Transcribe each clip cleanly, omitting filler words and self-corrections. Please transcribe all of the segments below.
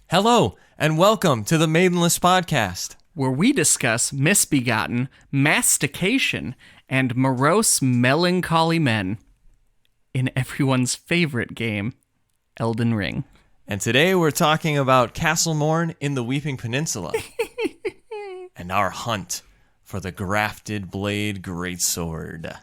Hello, and welcome to the Maidenless podcast, where we discuss misbegotten, mastication, and morose, melancholy men in everyone's favorite game, Elden Ring. And today we're talking about Castle Morne in the Weeping Peninsula, and our hunt for the grafted blade greatsword.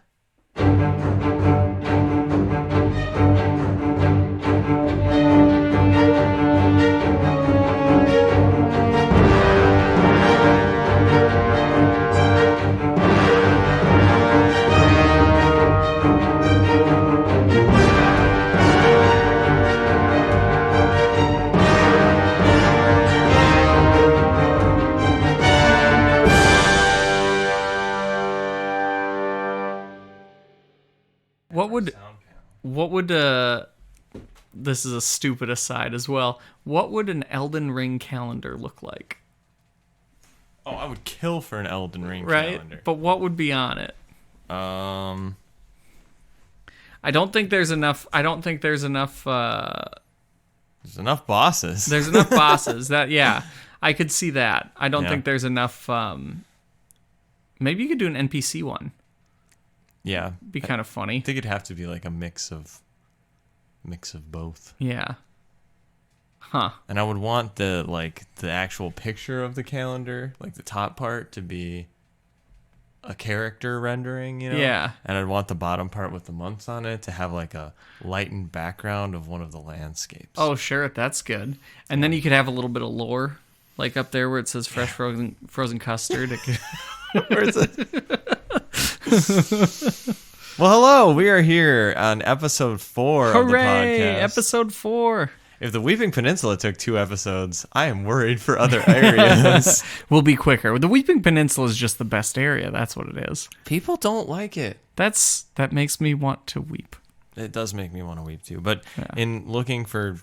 What would this is a stupid aside as well. What would an Elden Ring calendar look like? Oh, I would kill for an Elden Ring right? calendar. But what would be on it? I don't think there's enough. There's enough bosses. There's enough bosses. I could see that. I don't think there's enough. Maybe you could do an NPC one. Yeah, be kind of funny. I think it'd have to be like a mix of both. Yeah. Huh. And I would want the actual picture of the calendar, like the top part, to be a character rendering, you know? Yeah. And I'd want the bottom part with the months on it to have like a lightened background of one of the landscapes. Oh, sure, that's good. And then you could have a little bit of lore, like up there where it says fresh frozen custard. Where is it? Well, hello. We are here on episode 4 of the podcast. Episode 4. If the Weeping Peninsula took 2 episodes, I am worried for other areas. We'll be quicker. The Weeping Peninsula is just the best area. That's what it is. People don't like it. That makes me want to weep. It does make me want to weep too. But in looking for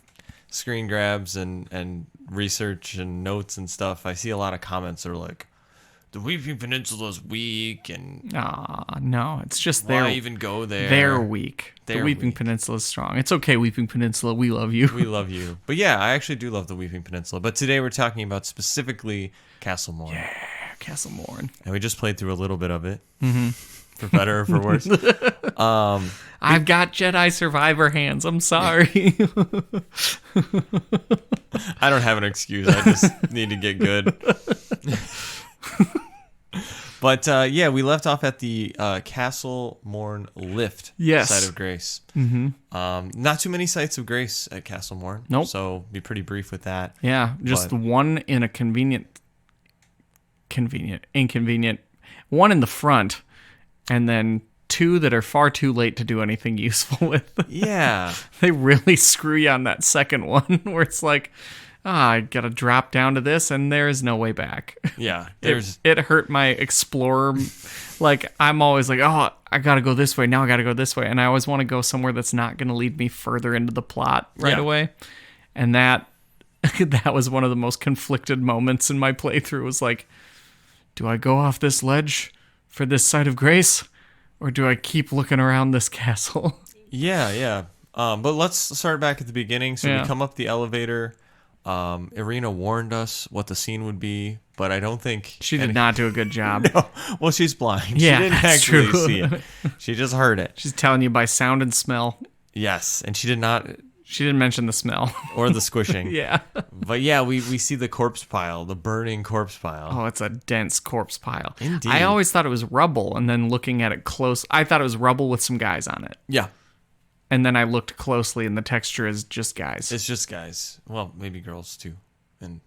screen grabs and research and notes and stuff, I see a lot of comments that are like, the Weeping Peninsula is weak, and no, it's just why even go there? They're weak. The Weeping Peninsula is strong. It's okay, Weeping Peninsula. We love you. We love you. But yeah, I actually do love the Weeping Peninsula. But today we're talking about specifically Castle Morne. Yeah, Castle Morne. And we just played through a little bit of it, for better or for worse. I've got Jedi Survivor hands. I'm sorry. I don't have an excuse. I just need to get good. But we left off at the Castle Morne lift site of grace. Mm-hmm. Not too many sites of grace at Castle Morne. Nope. So be pretty brief with that. Yeah, just one in a inconvenient, one in the front, and then 2 that are far too late to do anything useful with. Yeah. They really screw you on that second one where it's like, I gotta drop down to this, and there is no way back. Yeah, it hurt my explorer. Like, I'm always like, oh, I gotta go this way. Now I gotta go this way, and I always want to go somewhere that's not gonna lead me further into the plot right away. And that was one of the most conflicted moments in my playthrough. Was like, do I go off this ledge for this site of grace, or do I keep looking around this castle? Yeah. But let's start back at the beginning. So we come up the elevator. Irina warned us what the scene would be, but I don't think she did not do a good job. No. Well, she's blind. Yeah, she didn't actually see it. She just heard it. She's telling you by sound and smell. Yes, and she didn't mention the smell or the squishing. Yeah. But yeah, we see the corpse pile, the burning corpse pile. Oh, it's a dense corpse pile. Indeed. I always thought it was rubble, and then looking at it close, I thought it was rubble with some guys on it. Yeah. And then I looked closely, and the texture is just guys. It's just guys. Well, maybe girls too, and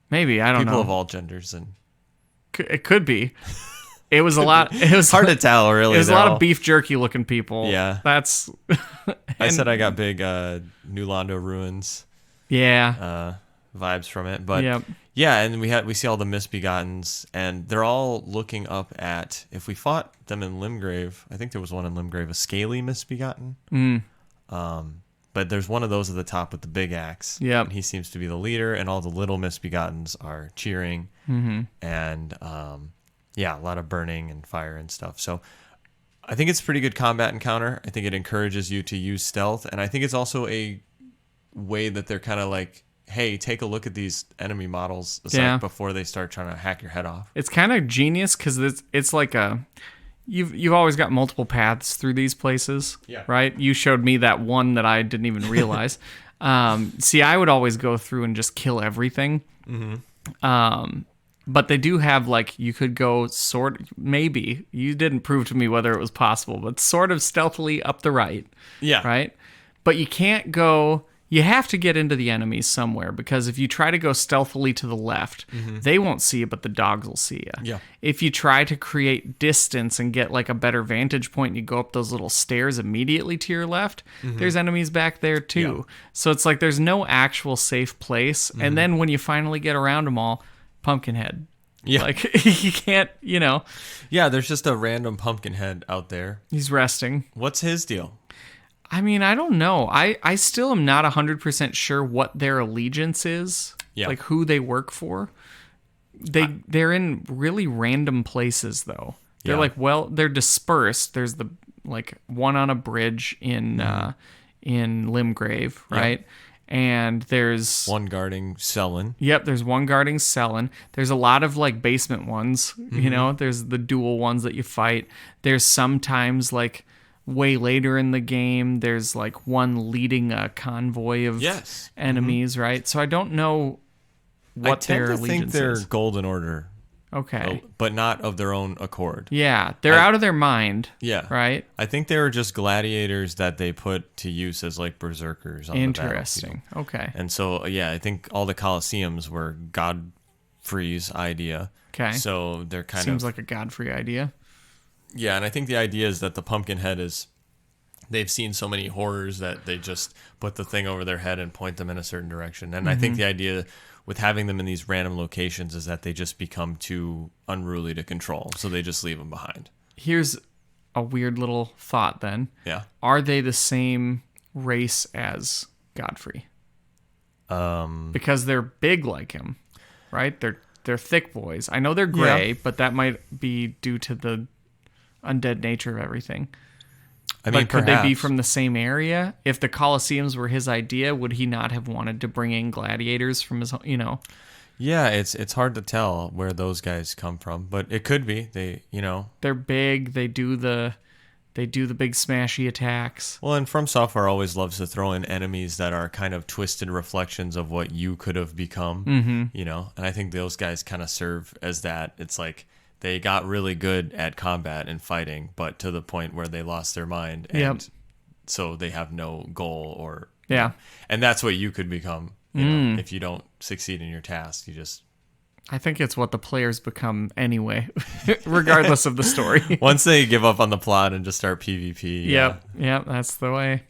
maybe I don't know. People of all genders, and it could be. It was a lot. It was hard to tell, really. It was a lot of beef jerky looking people. Yeah, that's. I said I got big New Londo ruins. Yeah. Vibes from it, but yeah, and we see all the misbegottens, and they're all looking up at, if we fought them in Limgrave, I think there was one in Limgrave, a scaly misbegotten. But there's one of those at the top with the big axe. Yeah, and he seems to be the leader, and all the little misbegottens are cheering. And a lot of burning and fire and stuff. So I think it's a pretty good combat encounter. I think it encourages you to use stealth, and I think it's also a way that they're kind of like hey, take a look at these enemy models before they start trying to hack your head off. It's kind of genius because it's like you've always got multiple paths through these places, right? You showed me that one that I didn't even realize. See, I would always go through and just kill everything. Mm-hmm. But they do have, like, you could go maybe, you didn't prove to me whether it was possible, but sort of stealthily up the right. Yeah. Right? But you can't go, you have to get into the enemies somewhere, because if you try to go stealthily to the left, they won't see you, but the dogs will see you. Yeah. If you try to create distance and get, like, a better vantage point, and you go up those little stairs immediately to your left, there's enemies back there too. Yeah. So it's like there's no actual safe place. And then when you finally get around them all, Pumpkinhead. Yeah. Like, you can't, Yeah, there's just a random Pumpkinhead out there. He's resting. Th's his deal? I mean, I don't know. I still am not 100% sure what their allegiance is. Yeah. Like, who they work for. They're in really random places, though. They're they're dispersed. There's the, like, one on a bridge in Limgrave, right? Yeah. And there's one guarding Selin. Yep, there's one guarding Selin. There's a lot of, like, basement ones, there's the dual ones that you fight. There's sometimes, like, way later in the game, there's, like, one leading a convoy of enemies, right? So I don't know what their allegiance is. I tend to think they're Golden Order. Okay. But not of their own accord. Yeah, they're out of their mind. Yeah. Right? I think they were just gladiators that they put to use as, like, berserkers on the battlefield. Interesting. Okay. And so, I think all the Colosseums were Godfrey's idea. Okay. So they're Seems like a Godfrey idea. Yeah, and I think the idea is that the Pumpkinhead is, they've seen so many horrors that they just put the thing over their head and point them in a certain direction. And I think the idea with having them in these random locations is that they just become too unruly to control, so they just leave them behind. Here's a weird little thought then. Yeah. Are they the same race as Godfrey? Because they're big like him, right? They're thick boys. I know they're gray, but that might be due to the undead nature of everything. I mean, could they be from the same area? If the Colosseums were his idea, would he not have wanted to bring in gladiators from his, Yeah, it's hard to tell where those guys come from, but it could be. They're big. They do the big smashy attacks. Well, and FromSoftware always loves to throw in enemies that are kind of twisted reflections of what you could have become. And I think those guys kind of serve as that. It's like, they got really good at combat and fighting, but to the point where they lost their mind, and so they have no goal or and that's what you could become. If you don't succeed in your task, you just. I think it's what the players become anyway, regardless of the story. Once they give up on the plot and just start PvP. Yep, that's the way.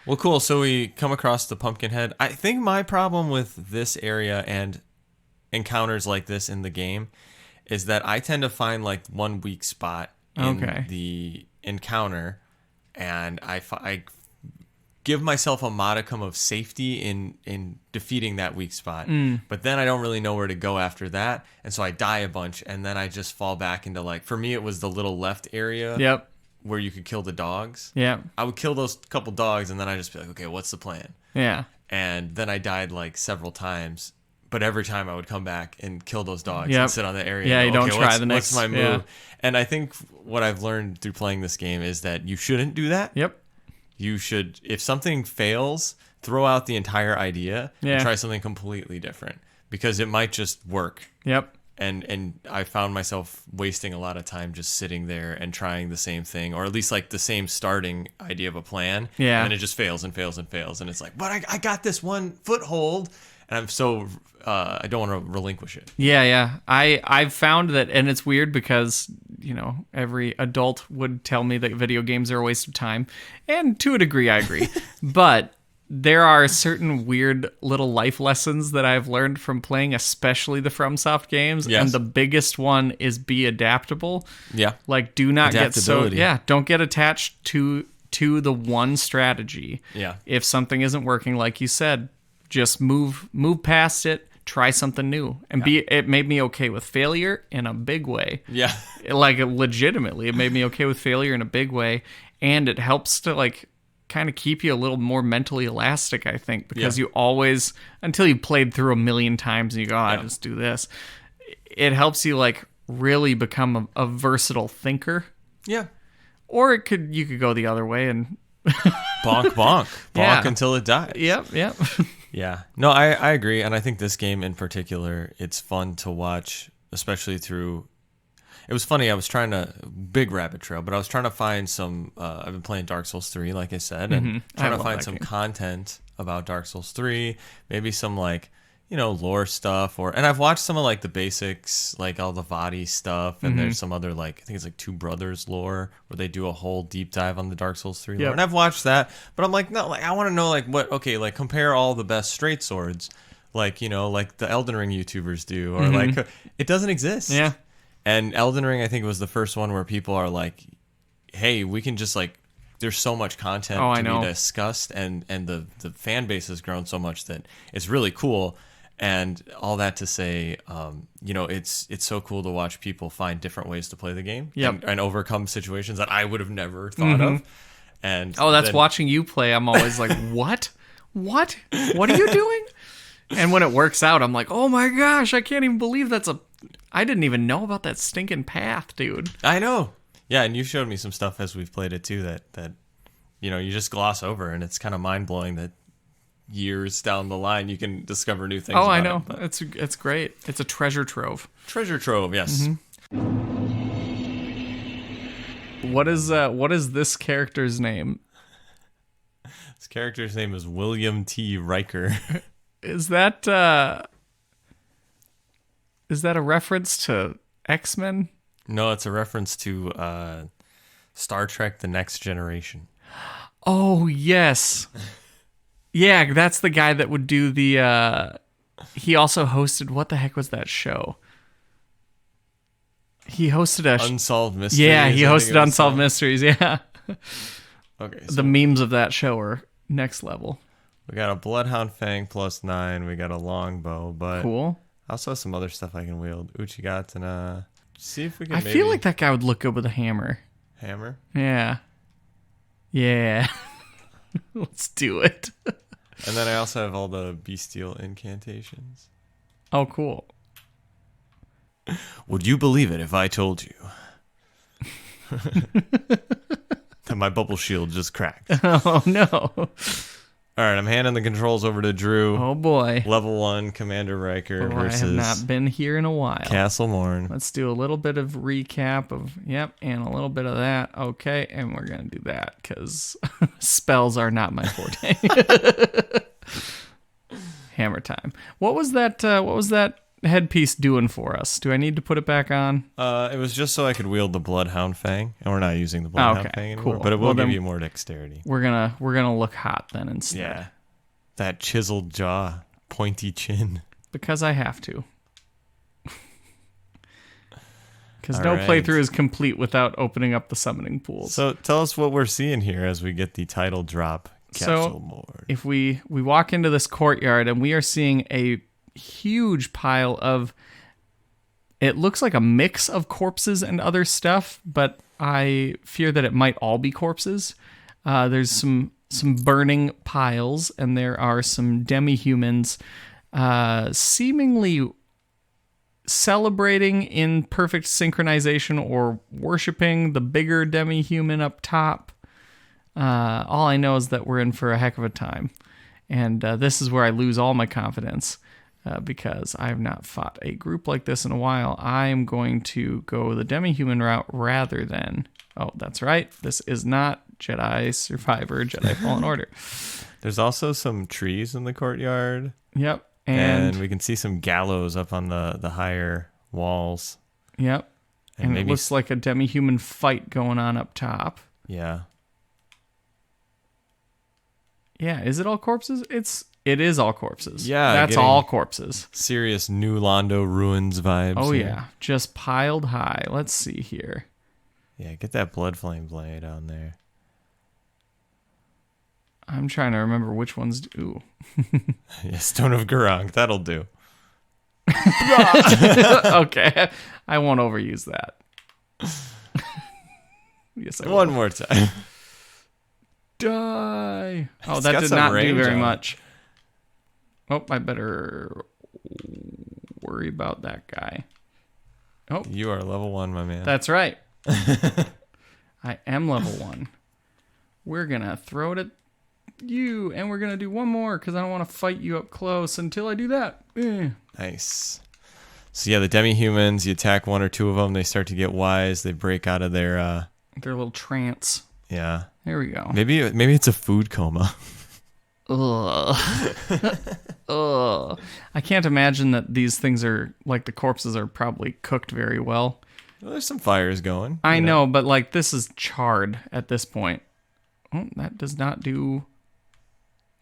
Well, cool. So we come across the Pumpkinhead. I think my problem with this area and encounters like this in the game is that I tend to find, like, one weak spot in the encounter, and I give myself a modicum of safety in defeating that weak spot. But then I don't really know where to go after that, and so I die a bunch, and then I just fall back into, like, for me it was the little left area where you could kill the dogs. I would kill those couple dogs, and then I just be like, okay, what's the plan? And then I died, like, several times. But every time I would come back and kill those dogs and sit on the area. Yeah, and go, you don't try the next. What's my move? Yeah. And I think what I've learned through playing this game is that you shouldn't do that. Yep. You should, if something fails, throw out the entire idea and try something completely different, because it might just work. Yep. And I found myself wasting a lot of time just sitting there and trying the same thing, or at least, like, the same starting idea of a plan. Yeah. And it just fails and fails and fails. And it's like, but I got this one foothold. And I'm so, I don't want to relinquish it. Yeah. I've found that, and it's weird because, every adult would tell me that video games are a waste of time. And to a degree, I agree. But there are certain weird little life lessons that I've learned from playing, especially the FromSoft games. Yes. And the biggest one is be adaptable. Yeah. Like, do not get don't get attached to the one strategy. Yeah. If something isn't working, like you said, just move past it, try something new. And it made me okay with failure in a big way. Yeah. Like, legitimately, it made me okay with failure in a big way. And it helps to, like, kind of keep you a little more mentally elastic, I think, because you always, until you played through a million times and you go, I just do this. It helps you like really become a versatile thinker. Yeah. Or you could go the other way and bonk until it dies. Yep. Yeah. No, I agree. And I think this game in particular, it's fun to watch, especially through... It was funny, I was trying to... Big rabbit trail, but I was trying to find some... I've been playing Dark Souls 3, like I said, and trying to find some content about Dark Souls 3, maybe some, like, lore stuff, and I've watched some of, like, the basics, like, all the Vadi stuff, and there's some other, like, I think it's, like, Two Brothers lore, where they do a whole deep dive on the Dark Souls 3 lore, and I've watched that, but I'm like, no, like, I want to know, like, like, compare all the best straight swords, like, like the Elden Ring YouTubers do, or, like, it doesn't exist. Yeah. And Elden Ring, I think, was the first one where people are like, hey, we can just, like, there's so much content to be discussed, and the fan base has grown so much that it's really cool. And all that to say, it's so cool to watch people find different ways to play the game and overcome situations that I would have never thought of. And that's watching you play. I'm always like, what? What are you doing? And when it works out, I'm like, oh my gosh, I can't even believe I didn't even know about that stinking path, dude. I know. Yeah, and you showed me some stuff as we've played it too that you just gloss over, and it's kind of mind-blowing that years down the line you can discover new things. I know. It's great. It's a treasure trove. Treasure trove, yes. What is this character's name? This character's name is William T. Riker. Is that a reference to X-Men? No, it's a reference to Star Trek: The Next Generation. Oh, yes. Yeah, that's the guy that would do the... he also hosted... What the heck was that show? He hosted Unsolved Mysteries. Yeah, he hosted Unsolved Mysteries, yeah. Okay. So the memes of that show are next level. We got a Bloodhound Fang +9. We got a longbow, but... Cool. I also have some other stuff I can wield. Uchigatana. See if we can I feel like that guy would look good with a hammer. Hammer? Yeah. Yeah. Let's do it. And then I also have all the bestial incantations. Oh, cool. Would you believe it if I told you that my bubble shield just cracked? Oh, no. All right, I'm handing the controls over to Drew. Oh, boy. Level 1, Commander Riker versus... I have not been here in a while. Castle Morne. Let's do a little bit of recap of... Yep, and a little bit of that. Okay, and we're going to do that, because spells are not my forte. Hammer time. What was that headpiece doing for us? Do I need to put it back on? It was just so I could wield the Bloodhound Fang, and we're not using the Bloodhound Fang anymore. Cool. But it will give you more dexterity. We're gonna look hot then instead. Yeah, that chiseled jaw, pointy chin. Because I have to. Because no playthrough is complete without opening up the summoning pools. So tell us what we're seeing here as we get the title drop. Castle Morne. If we walk into this courtyard and we are seeing a huge pile of, it looks like a mix of corpses and other stuff, but I fear that it might all be corpses. There's some burning piles, and there are some demi-humans seemingly celebrating in perfect synchronization or worshiping the bigger demi-human up top. All I know is that we're in for a heck of a time, and this is where I lose all my confidence. Because I have not fought a group like this in a while. I am going to go the demi-human route rather than... Oh, that's right. This is not Jedi Survivor, Jedi Fallen Order. There's also some trees in the courtyard. Yep. And we can see some gallows up on the higher walls. Yep. And it looks like a demi-human fight going on up top. Yeah. Yeah, is it all corpses? It is all corpses. Yeah. That's all corpses. Serious New Londo Ruins vibes. Oh, here. yeah. Just piled high. Let's see here. Yeah, get that Blood Flame blade on there. I'm trying to remember which ones do. Yeah, Stone of Garang. That'll do. Okay. I won't overuse that. Yes, I will. One more time. Die. Oh, It's that got did some not do range very on it. much. Oh, I better worry about that guy. Oh, You are level 1, my man. that's right. I am level 1. We're going to throw it at you, and we're going to do one more because I don't want to fight you up close until I do that. Nice. So, yeah, the demi-humans, you attack 1 or 2 of them, they start to get wise, they break out of their... Their little trance. Yeah. There we go. Maybe it's a food coma. Ugh. Ugh. I can't imagine that these things are, like, the corpses are probably cooked very well. Well, there's some fires going. I know, but, like, this is charred at this point. Oh, that does not do...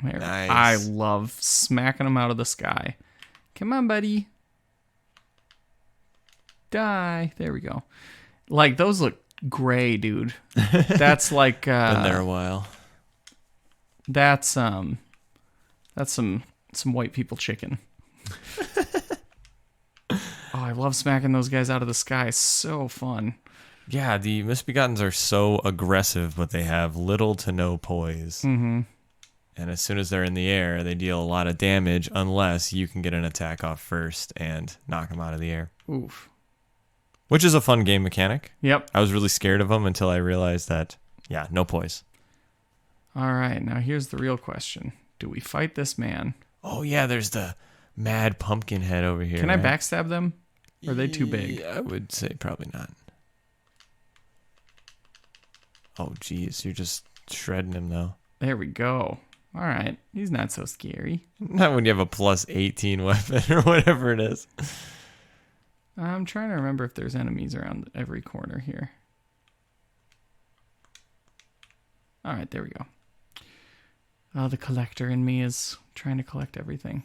There. Nice. I love smacking them out of the sky. Come on, buddy. Die. There we go. Like, those look gray, dude. That's like... Been there a while. That's some white people chicken. Oh, I love smacking those guys out of the sky. So fun. Yeah, the Misbegottens are so aggressive, but they have little to no poise. Mm-hmm. And as soon as they're in the air, they deal a lot of damage unless you can get an attack off first and knock them out of the air. Oof. Which is a fun game mechanic. Yep. I was really scared of them until I realized that, yeah, no poise. All right, now here's the real question. Do we fight this man? Oh, yeah, there's the mad pumpkin head over here. Can I right? backstab them? Or are they too big? I would say probably not. Oh, geez, you're just shredding him, though. There we go. All right, he's not so scary. Not when you have a plus 18 weapon or whatever it is. I'm trying to remember if there's enemies around every corner here. All right, there we go. Oh, the collector in me is trying to collect everything.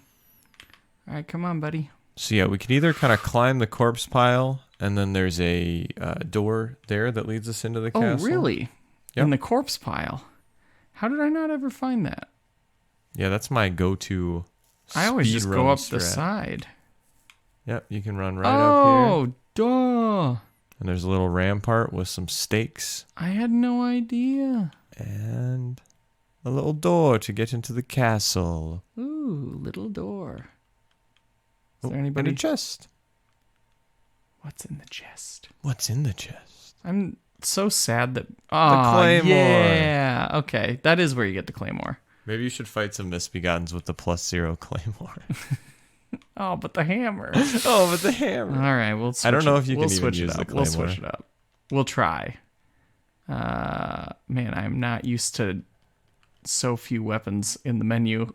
All right, come on, buddy. So yeah, we could either kind of climb the corpse pile, and then there's a door there that leads us into the castle. Oh, really? Yep. In the corpse pile? How did I not ever find that? Yeah, that's my go-to. I always just go up the strat. side. Yep, you can run right up here. Oh, duh. And there's a little rampart with some stakes I had no idea. and a little door to get into the castle. Ooh, little door. Is there And anybody? a chest. What's in the chest? What's in the chest? I'm so sad that... Oh, Claymore. yeah. Okay, that is where you get the Claymore. Maybe you should fight some Misbegottens with the +0 claymore. Oh, but the hammer. Oh, but the hammer. All right, we'll switch I don't know it. if you we'll can even switch use it the up. We'll claymore. switch it up. We'll try. Man, I'm not used to so few weapons in the menu.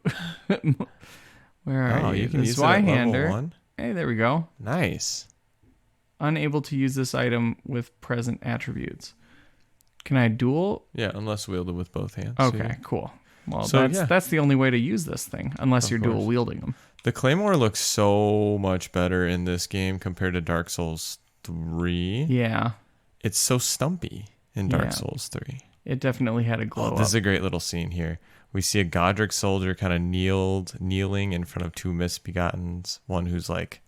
Where are you? You can The use it at level Zweihander. 1. Hey, there we go. Nice. Unable to use this item with present attributes. Can I dual? Yeah, unless wielded with both hands. Okay, Yeah. cool. Well, So, that's the only way to use this thing, unless Of you're course. dual wielding them. The claymore looks so much better in this game compared to Dark Souls 3. Yeah, It's so stumpy in Dark Yeah. Souls 3. it definitely had a glow This is up. a great little scene here. We see a Godric soldier kind of kneeling in front of two Misbegottens. One who's like,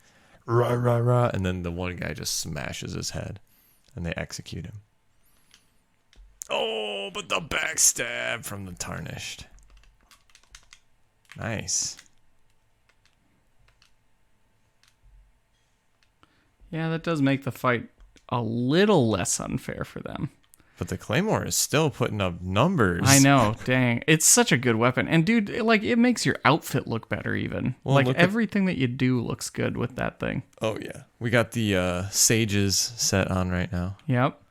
rah, rah, rah. And then the one guy just smashes his head. And they execute him. Oh, but the backstab from the Tarnished. Nice. Yeah, that does make the fight a little less unfair for them. But the Claymore is still putting up numbers. I know, dang. It's such a good weapon. And dude, it makes your outfit look better even. Well, like look at- everything that you do looks good with that thing. Oh, yeah. We got the Sages set on right now. Yep.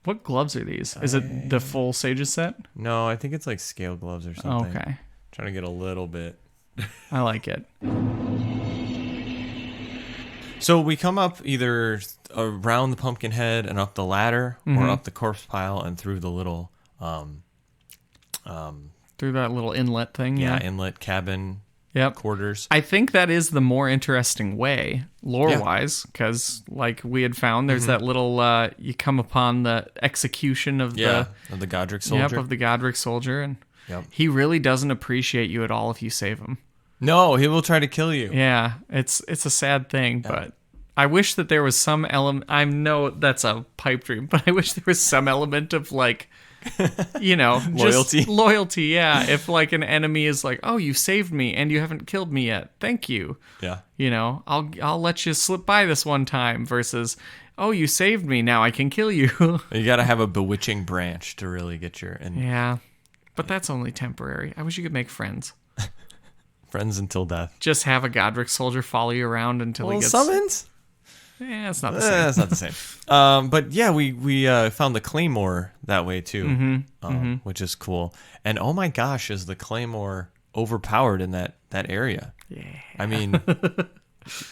What gloves are these? Is it the full Sages set? No, I think it's like scale gloves or something. Okay. Trying to get a little bit. I like it. So we come up either around the pumpkin head and up the ladder, or up the corpse pile and through the little Through that little inlet thing. Yeah. inlet cabin Yep. quarters. I think that is the more interesting way, lore-wise, because like we had found, there's that little you come upon the execution of Of the Godric soldier. of the Godric soldier, and Yep. he really doesn't appreciate you at all if you save him. No, he will try to kill you. Yeah, it's a sad thing, but I wish that there was some element. I know that's a pipe dream, but I wish there was some element of like Loyalty. Loyalty, yeah. If like an enemy is like, oh, you saved me and you haven't killed me yet, thank you. Yeah. I'll let you slip by this one time versus, oh, you saved me, now I can kill you. You got to have a bewitching branch to really get your... Yeah, but that's only temporary. I wish you could make friends. Friends until death. Just have a Godric soldier follow you around until he gets... summons? Yeah, it's not the same. It's not the same. But yeah, we found the Claymore that way too, which is cool. And oh my gosh, is the Claymore overpowered in that area? Yeah. I mean,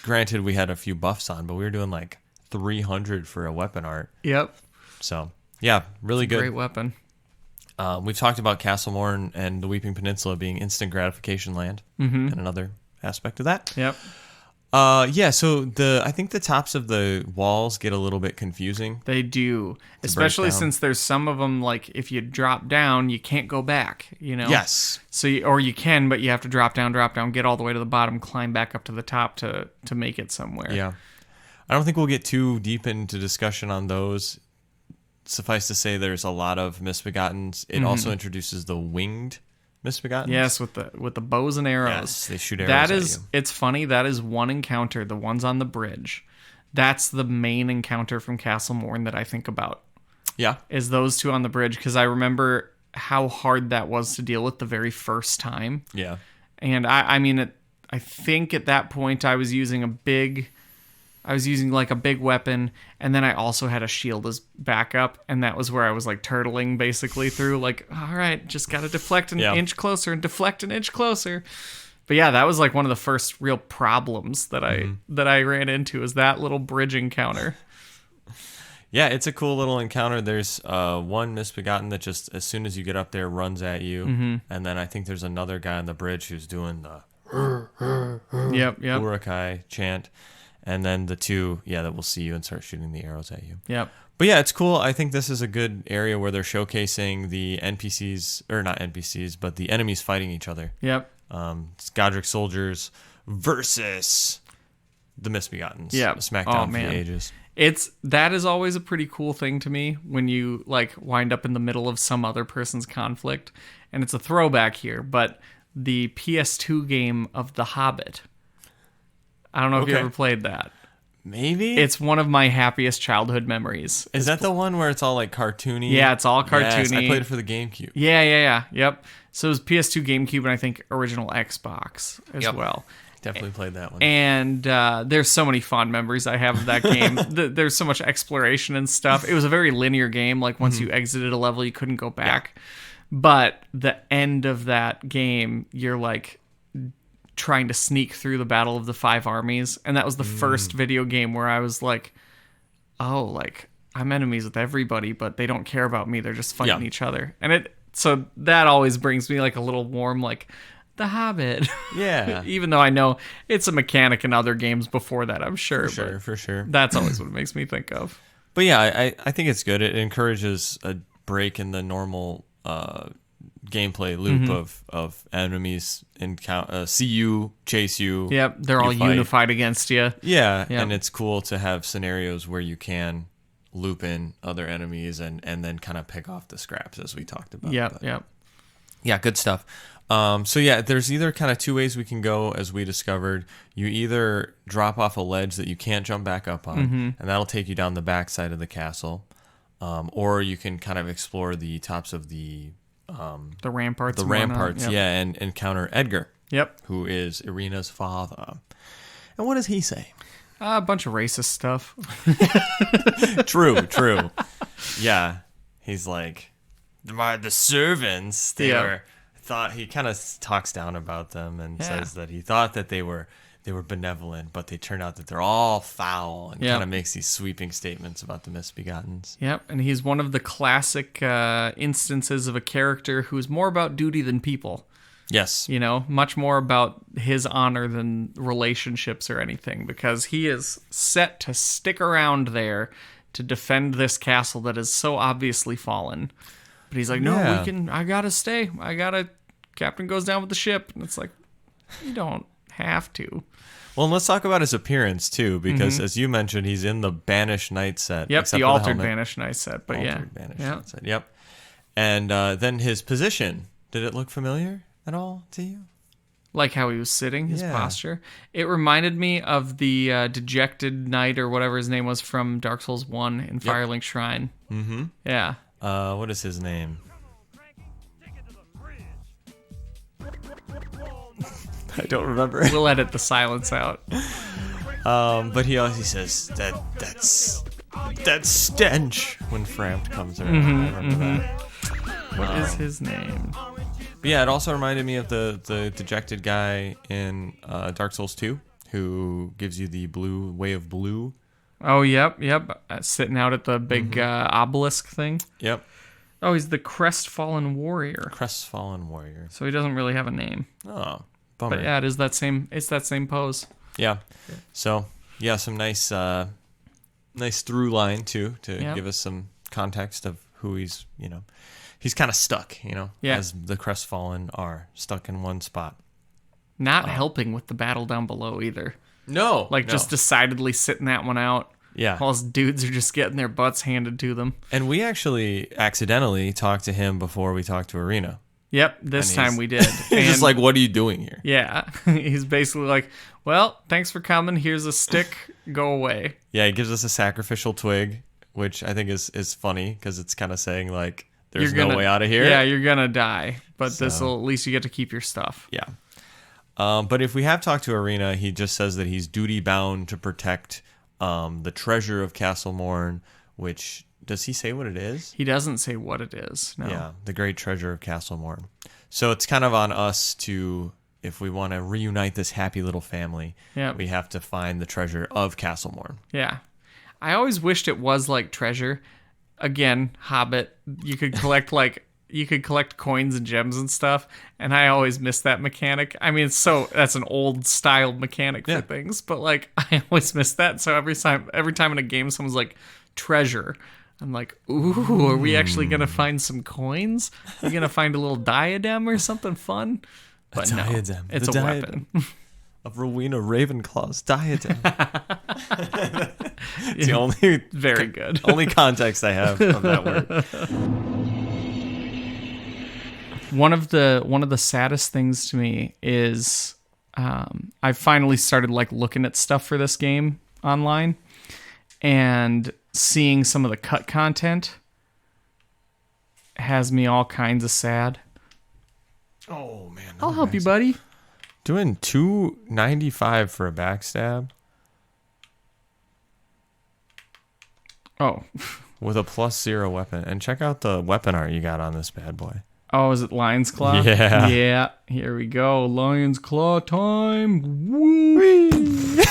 granted, we had a few buffs on, but we were doing like 300 for a weapon art. Yep. So yeah, really good. Great weapon. We've talked about Castle Morne and the Weeping Peninsula being instant gratification land, and another aspect of that. Yep. So I think the tops of the walls get a little bit confusing. They do, especially since there's some of them, like if you drop down, you can't go back, Yes. So you can, but you have to drop down, get all the way to the bottom, climb back up to the top to make it somewhere. Yeah. I don't think we'll get too deep into discussion on those. Suffice to say, there's a lot of Misbegottens. It also introduces the winged Misbegottens. Yes, with the bows and arrows. Yes, they shoot arrows at you. It's funny. That is one encounter. The ones on the bridge. That's the main encounter from Castle Morne that I think about. Yeah, is those two on the bridge, because I remember how hard that was to deal with the very first time. Yeah, and I think at that point I was using like a big weapon, and then I also had a shield as backup, and that was where I was like turtling basically through, like, all right, just got to deflect an inch closer and deflect an inch closer. But yeah, that was like one of the first real problems that I ran into, is that little bridge encounter. Yeah, it's a cool little encounter. There's one Misbegotten that just, as soon as you get up there, runs at you, and then I think there's another guy on the bridge who's doing the Urukai chant. And then the two, that will see you and start shooting the arrows at you. Yep. But yeah, it's cool. I think this is a good area where they're showcasing the NPCs, or not NPCs, but the enemies fighting each other. Yep. It's Godric soldiers versus the Misbegottens. Yep. Smackdown for the ages. That is always a pretty cool thing to me, when you like wind up in the middle of some other person's conflict. And it's a throwback here, but the PS2 game of The Hobbit. I don't know if you ever played that. Maybe? It's one of my happiest childhood memories. Is that the one where it's all like cartoony? Yeah, it's all cartoony. Yes, I played it for the GameCube. Yeah. Yep. So it was PS2, GameCube, and I think original Xbox as well. Definitely played that one. And there's so many fond memories I have of that game. There's so much exploration and stuff. It was a very linear game. Like once you exited a level, you couldn't go back. Yeah. But the end of that game, you're like trying to sneak through the Battle of the Five Armies, and that was the first video game where I was like, oh, like I'm enemies with everybody, but they don't care about me, they're just fighting each other. And so that always brings me like a little warm, like The Hobbit. Yeah. Even though I know it's a mechanic in other games before that, I'm sure. For sure. That's always what it makes me think of. But yeah, I think it's good. It encourages a break in the normal gameplay loop of enemies see you, chase you. Yep, they're all unified against you. Yeah, and it's cool to have scenarios where you can loop in other enemies and then kind of pick off the scraps, as we talked about. Yep. Yeah, good stuff. So yeah, there's either kind of two ways we can go, as we discovered. You either drop off a ledge that you can't jump back up on, and that'll take you down the backside of the castle, or you can kind of explore the tops of the ramparts. And encounter Edgar. Yep. Who is Irina's father. And what does he say? A bunch of racist stuff. True. Yeah. He's like, the servants, he kind of talks down about them and says that he thought that they were benevolent, but they turn out that they're all foul, and kind of makes these sweeping statements about the Misbegottens. Yep, and he's one of the classic instances of a character who's more about duty than people. Yes. Much more about his honor than relationships or anything, because he is set to stick around there to defend this castle that is so obviously fallen. But he's like, no, I gotta stay. Captain goes down with the ship. And it's like, you don't have to. Well, and let's talk about his appearance too, because as you mentioned, he's in the Banished Knight set. Yep, the altered Banished Knight set. But Banished Knight set. Yep. And then his position. Did it look familiar at all to you? Like how he was sitting, his posture. It reminded me of the dejected knight or whatever his name was from Dark Souls 1 in Firelink Shrine. Mm-hmm. Yeah. What is his name? I don't remember. We'll edit the silence out. But he says that's stench when Frampt comes around. I remember that. What is his name? But yeah, it also reminded me of the dejected guy in Dark Souls 2 who gives you the blue way of blue. Oh, yep. Sitting out at the big obelisk thing. Yep. Oh, he's the Crestfallen Warrior. Crestfallen Warrior. So he doesn't really have a name. Oh, bummer. But yeah, it's that same pose. Yeah. So yeah, some nice through line too to give us some context of who he's. He's kind of stuck. As the Crestfallen are stuck in one spot. Not helping with the battle down below either. No. Just decidedly sitting that one out. Yeah. While his dudes are just getting their butts handed to them. And we actually accidentally talked to him before we talked to Arena. Yep, this time we did. He's just like, what are you doing here? Yeah. He's basically like, well, thanks for coming. Here's a stick. Go away. Yeah, he gives us a sacrificial twig, which I think is funny because it's kind of saying like, there's no way out of here. Yeah, you're going to die. But this'll, at least you get to keep your stuff. Yeah. But if we have talked to Arena, he just says that he's duty bound to protect the treasure of Castle Morne, which, does he say what it is? He doesn't say what it is, no. Yeah, the great treasure of Castle Morne. So it's kind of on us to, if we want to reunite this happy little family, we have to find the treasure of Castle Morne. Yeah. I always wished it was like treasure. Again, Hobbit, you could collect coins and gems and stuff, and I always miss that mechanic. I mean, that's an old style mechanic for things, but like I always miss that. So every time in a game someone's like treasure, I'm like, ooh, are we actually gonna find some coins? Are we gonna find a little diadem or something fun? But no, it's a weapon. Of Rowena Ravenclaw's diadem. It's the only very good. Only context I have of that word. One of the saddest things to me is I finally started like looking at stuff for this game online and seeing some of the cut content has me all kinds of sad. Oh man, I'll help you, buddy. Doing $2.95 for a backstab. Oh. With a +0 weapon. And check out the weapon art you got on this bad boy. Oh, is it Lion's Claw? Yeah. Yeah. Here we go. Lion's Claw time. Woo!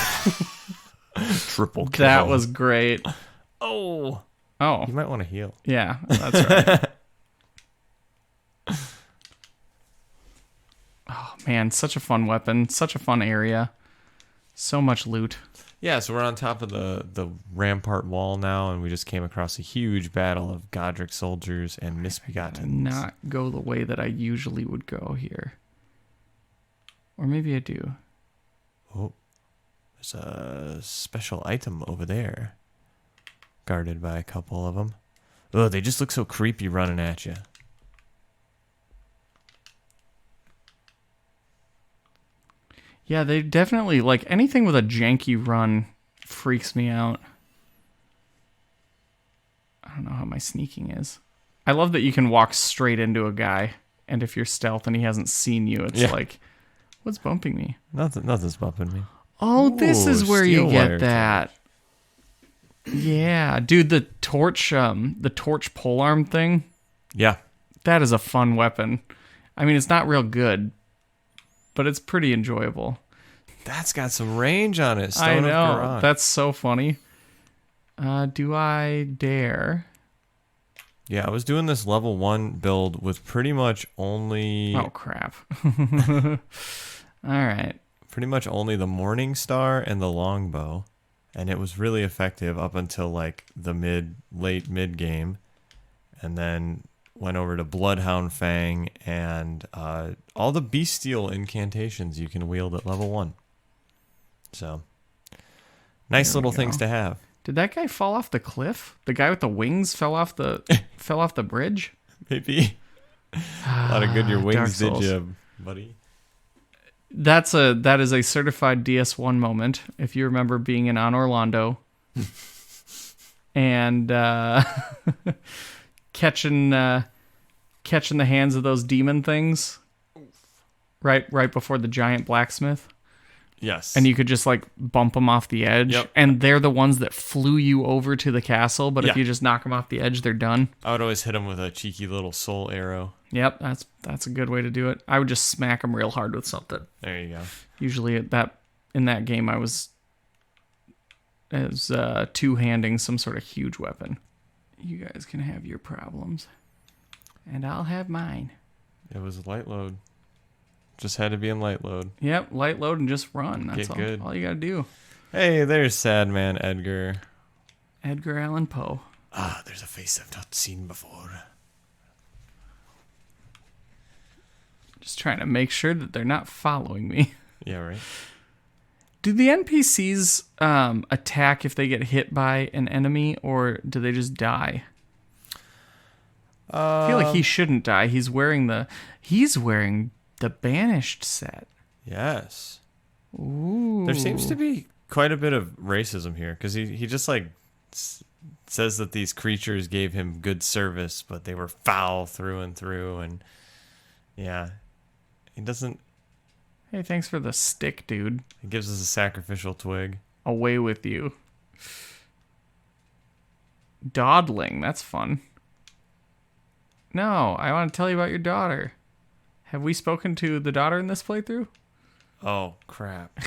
Triple kill. That was great. Oh. You might want to heal. Yeah, that's right. Oh, man. Such a fun weapon. Such a fun area. So much loot. Yeah, so we're on top of the rampart wall now, and we just came across a huge battle of Godric soldiers and misbegotten. Not go the way that I usually would go here. Or maybe I do. Oh, there's a special item over there. Guarded by a couple of them. Oh, they just look so creepy running at you. Yeah, they definitely, like, anything with a janky run freaks me out. I don't know how my sneaking is. I love that you can walk straight into a guy, and if you're stealth and he hasn't seen you, it's like, what's bumping me? Nothing's bumping me. Oh, this is where you get that. Yeah, dude, the torch polearm thing. Yeah. That is a fun weapon. I mean, it's not real good, but it's pretty enjoyable. That's got some range on it. I know. That's so funny. Do I dare? Yeah, I was doing this level 1 build with pretty much only... Oh, crap. All right. Pretty much only the Morning Star and the Longbow. And it was really effective up until like the late mid game. And then went over to Bloodhound Fang and all the bestial incantations you can wield at level 1. So, nice little things to have. Did that guy fall off the cliff? The guy with the wings fell off the bridge? maybe. A lot of good your wings did you, buddy. That is a certified DS1 moment. If you remember being in On Orlando and catching the hands of those demon things right before the giant blacksmith. Yes. And you could just like bump them off the edge. Yep. And they're the ones that flew you over to the castle. But if you just knock them off the edge, they're done. I would always hit them with a cheeky little soul arrow. Yep. That's a good way to do it. I would just smack them real hard with something. There you go. Usually in that game, I was two-handing some sort of huge weapon. You guys can have your problems. And I'll have mine. It was light load. Just had to be in light load. Yep, light load and just run. That's all you gotta do. Hey, there's sad man Edgar. Edgar Allan Poe. Ah, there's a face I've not seen before. Just trying to make sure that they're not following me. Yeah, right. Do the NPCs attack if they get hit by an enemy, or do they just die? I feel like he shouldn't die. He's wearing the Banished set. Yes. Ooh. There seems to be quite a bit of racism here, because he just like says that these creatures gave him good service, but they were foul through and through, and yeah, he doesn't. Hey, thanks for the stick, dude. He gives us a sacrificial twig. Away with you. Dawdling, that's fun. No, I want to tell you about your daughter. Have we spoken to the daughter in this playthrough? Oh, crap.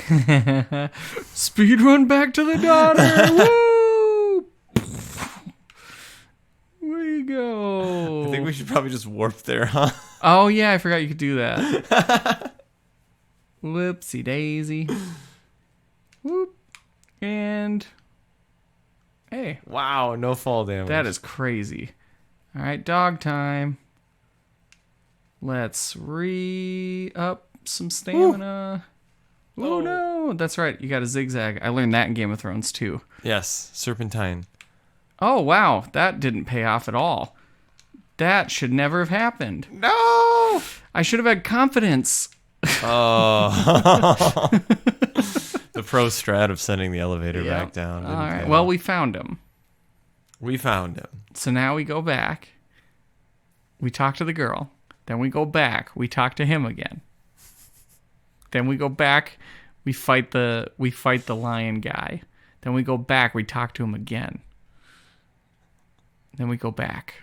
Speed run back to the daughter! Woo! We go. I think we should probably just warp there, huh? Oh, yeah, I forgot you could do that. Whoopsie daisy. Whoop. And... Hey. Wow, no fall damage. That is crazy. All right, dog time. Let's re-up some stamina. Oh, no. That's right. You got a zigzag. I learned that in Game of Thrones, too. Yes, serpentine. Oh, wow. That didn't pay off at all. That should never have happened. No! I should have had confidence. Oh. The pro strat of sending the elevator back down. All right. Well, we found him. We found him. So now we go back. We talk to the girl. Then we go back. We talk to him again. Then we go back. We fight the lion guy. Then we go back. We talk to him again. Then we go back.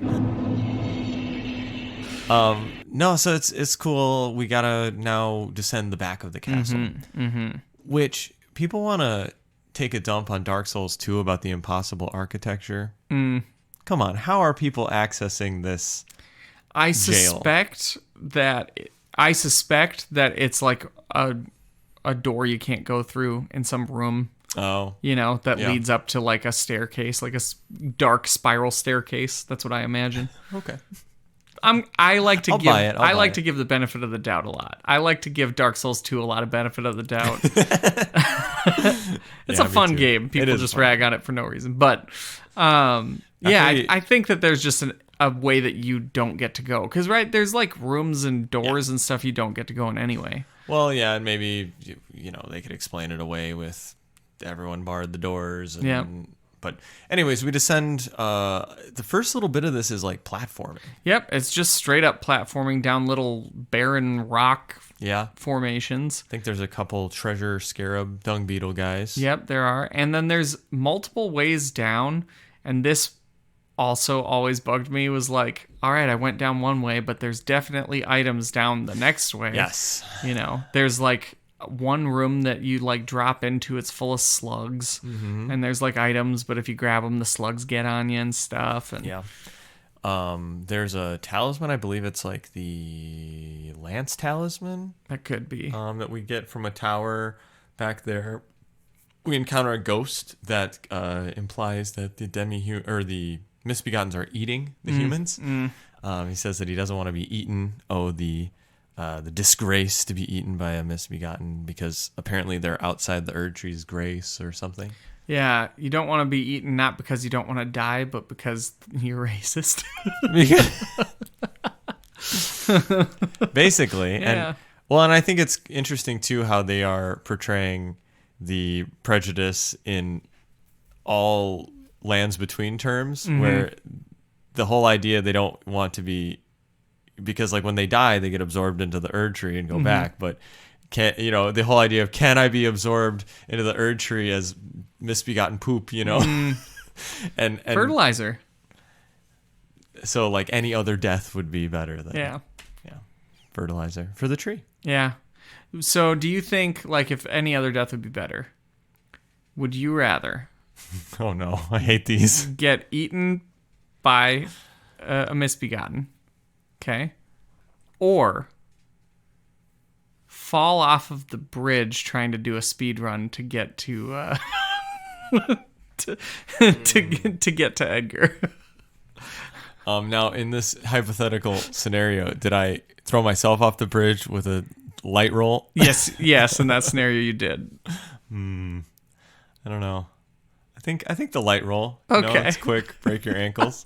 No, so it's cool. We gotta now descend the back of the castle, which people want to take a dump on Dark Souls 2 about the impossible architecture. Come on, how are people accessing this? I suspect that it's like a door you can't go through in some room. Oh, that leads up to like a staircase, like a dark spiral staircase. That's what I imagine. Okay. I like to give give the benefit of the doubt a lot. I like to give Dark Souls 2 a lot of benefit of the doubt. It's a fun game. People just rag on it for no reason. But I think that there's just a way that you don't get to go. Because, right, there's like rooms and doors and stuff you don't get to go in anyway. Well, yeah, and maybe, they could explain it away with everyone barred the doors. But anyways, we descend. The first little bit of this is like platforming. Yep, it's just straight up platforming down little barren rock formations. I think there's a couple treasure scarab dung beetle guys. Yep, there are. And then there's multiple ways down. And this also always bugged me, was like, all right, I went down one way, but there's definitely items down the next way. Yes. There's like one room that you like drop into, it's full of slugs, and there's like items, but if you grab them, the slugs get on you and stuff. And there's a talisman, I believe it's like the Lance talisman. That could be. That we get from a tower back there. We encounter a ghost that implies that the misbegottens are eating the humans. He says that he doesn't want to be eaten. Oh, the the disgrace to be eaten by a misbegotten because apparently they're outside the Erd Tree's grace or something. Yeah, you don't want to be eaten not because you don't want to die, but because you're racist. Basically. Yeah. And I think it's interesting too how they are portraying the prejudice in all lands between terms, where the whole idea they don't want to be, because like when they die they get absorbed into the Erd Tree and go back, but the whole idea of can I be absorbed into the Erd Tree as misbegotten poop, and fertilizer. So like any other death would be better than fertilizer for the tree. Yeah. So do you think like if any other death would be better, would you rather oh no, I hate these, get eaten by a misbegotten, okay, or fall off of the bridge trying to do a speed run to get to to get to Edgar? Now in this hypothetical scenario, did I throw myself off the bridge with a light roll? Yes, in that scenario you did. I don't know. I think the light roll. Okay. It's quick, break your ankles.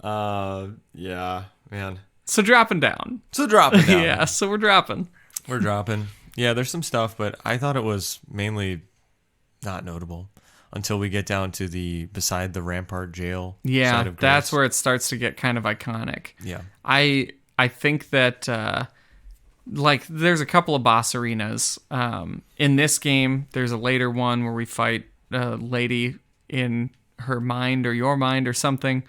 Yeah, man. So dropping down. Yeah, so we're dropping. Yeah, there's some stuff, but I thought it was mainly not notable until we get down to the beside the Rampart Jail. Yeah, side of that's Grace. where it starts to get kind of iconic. Yeah. I think that like there's a couple of boss arenas. In this game, there's a later one where we fight a lady in her mind or your mind or something.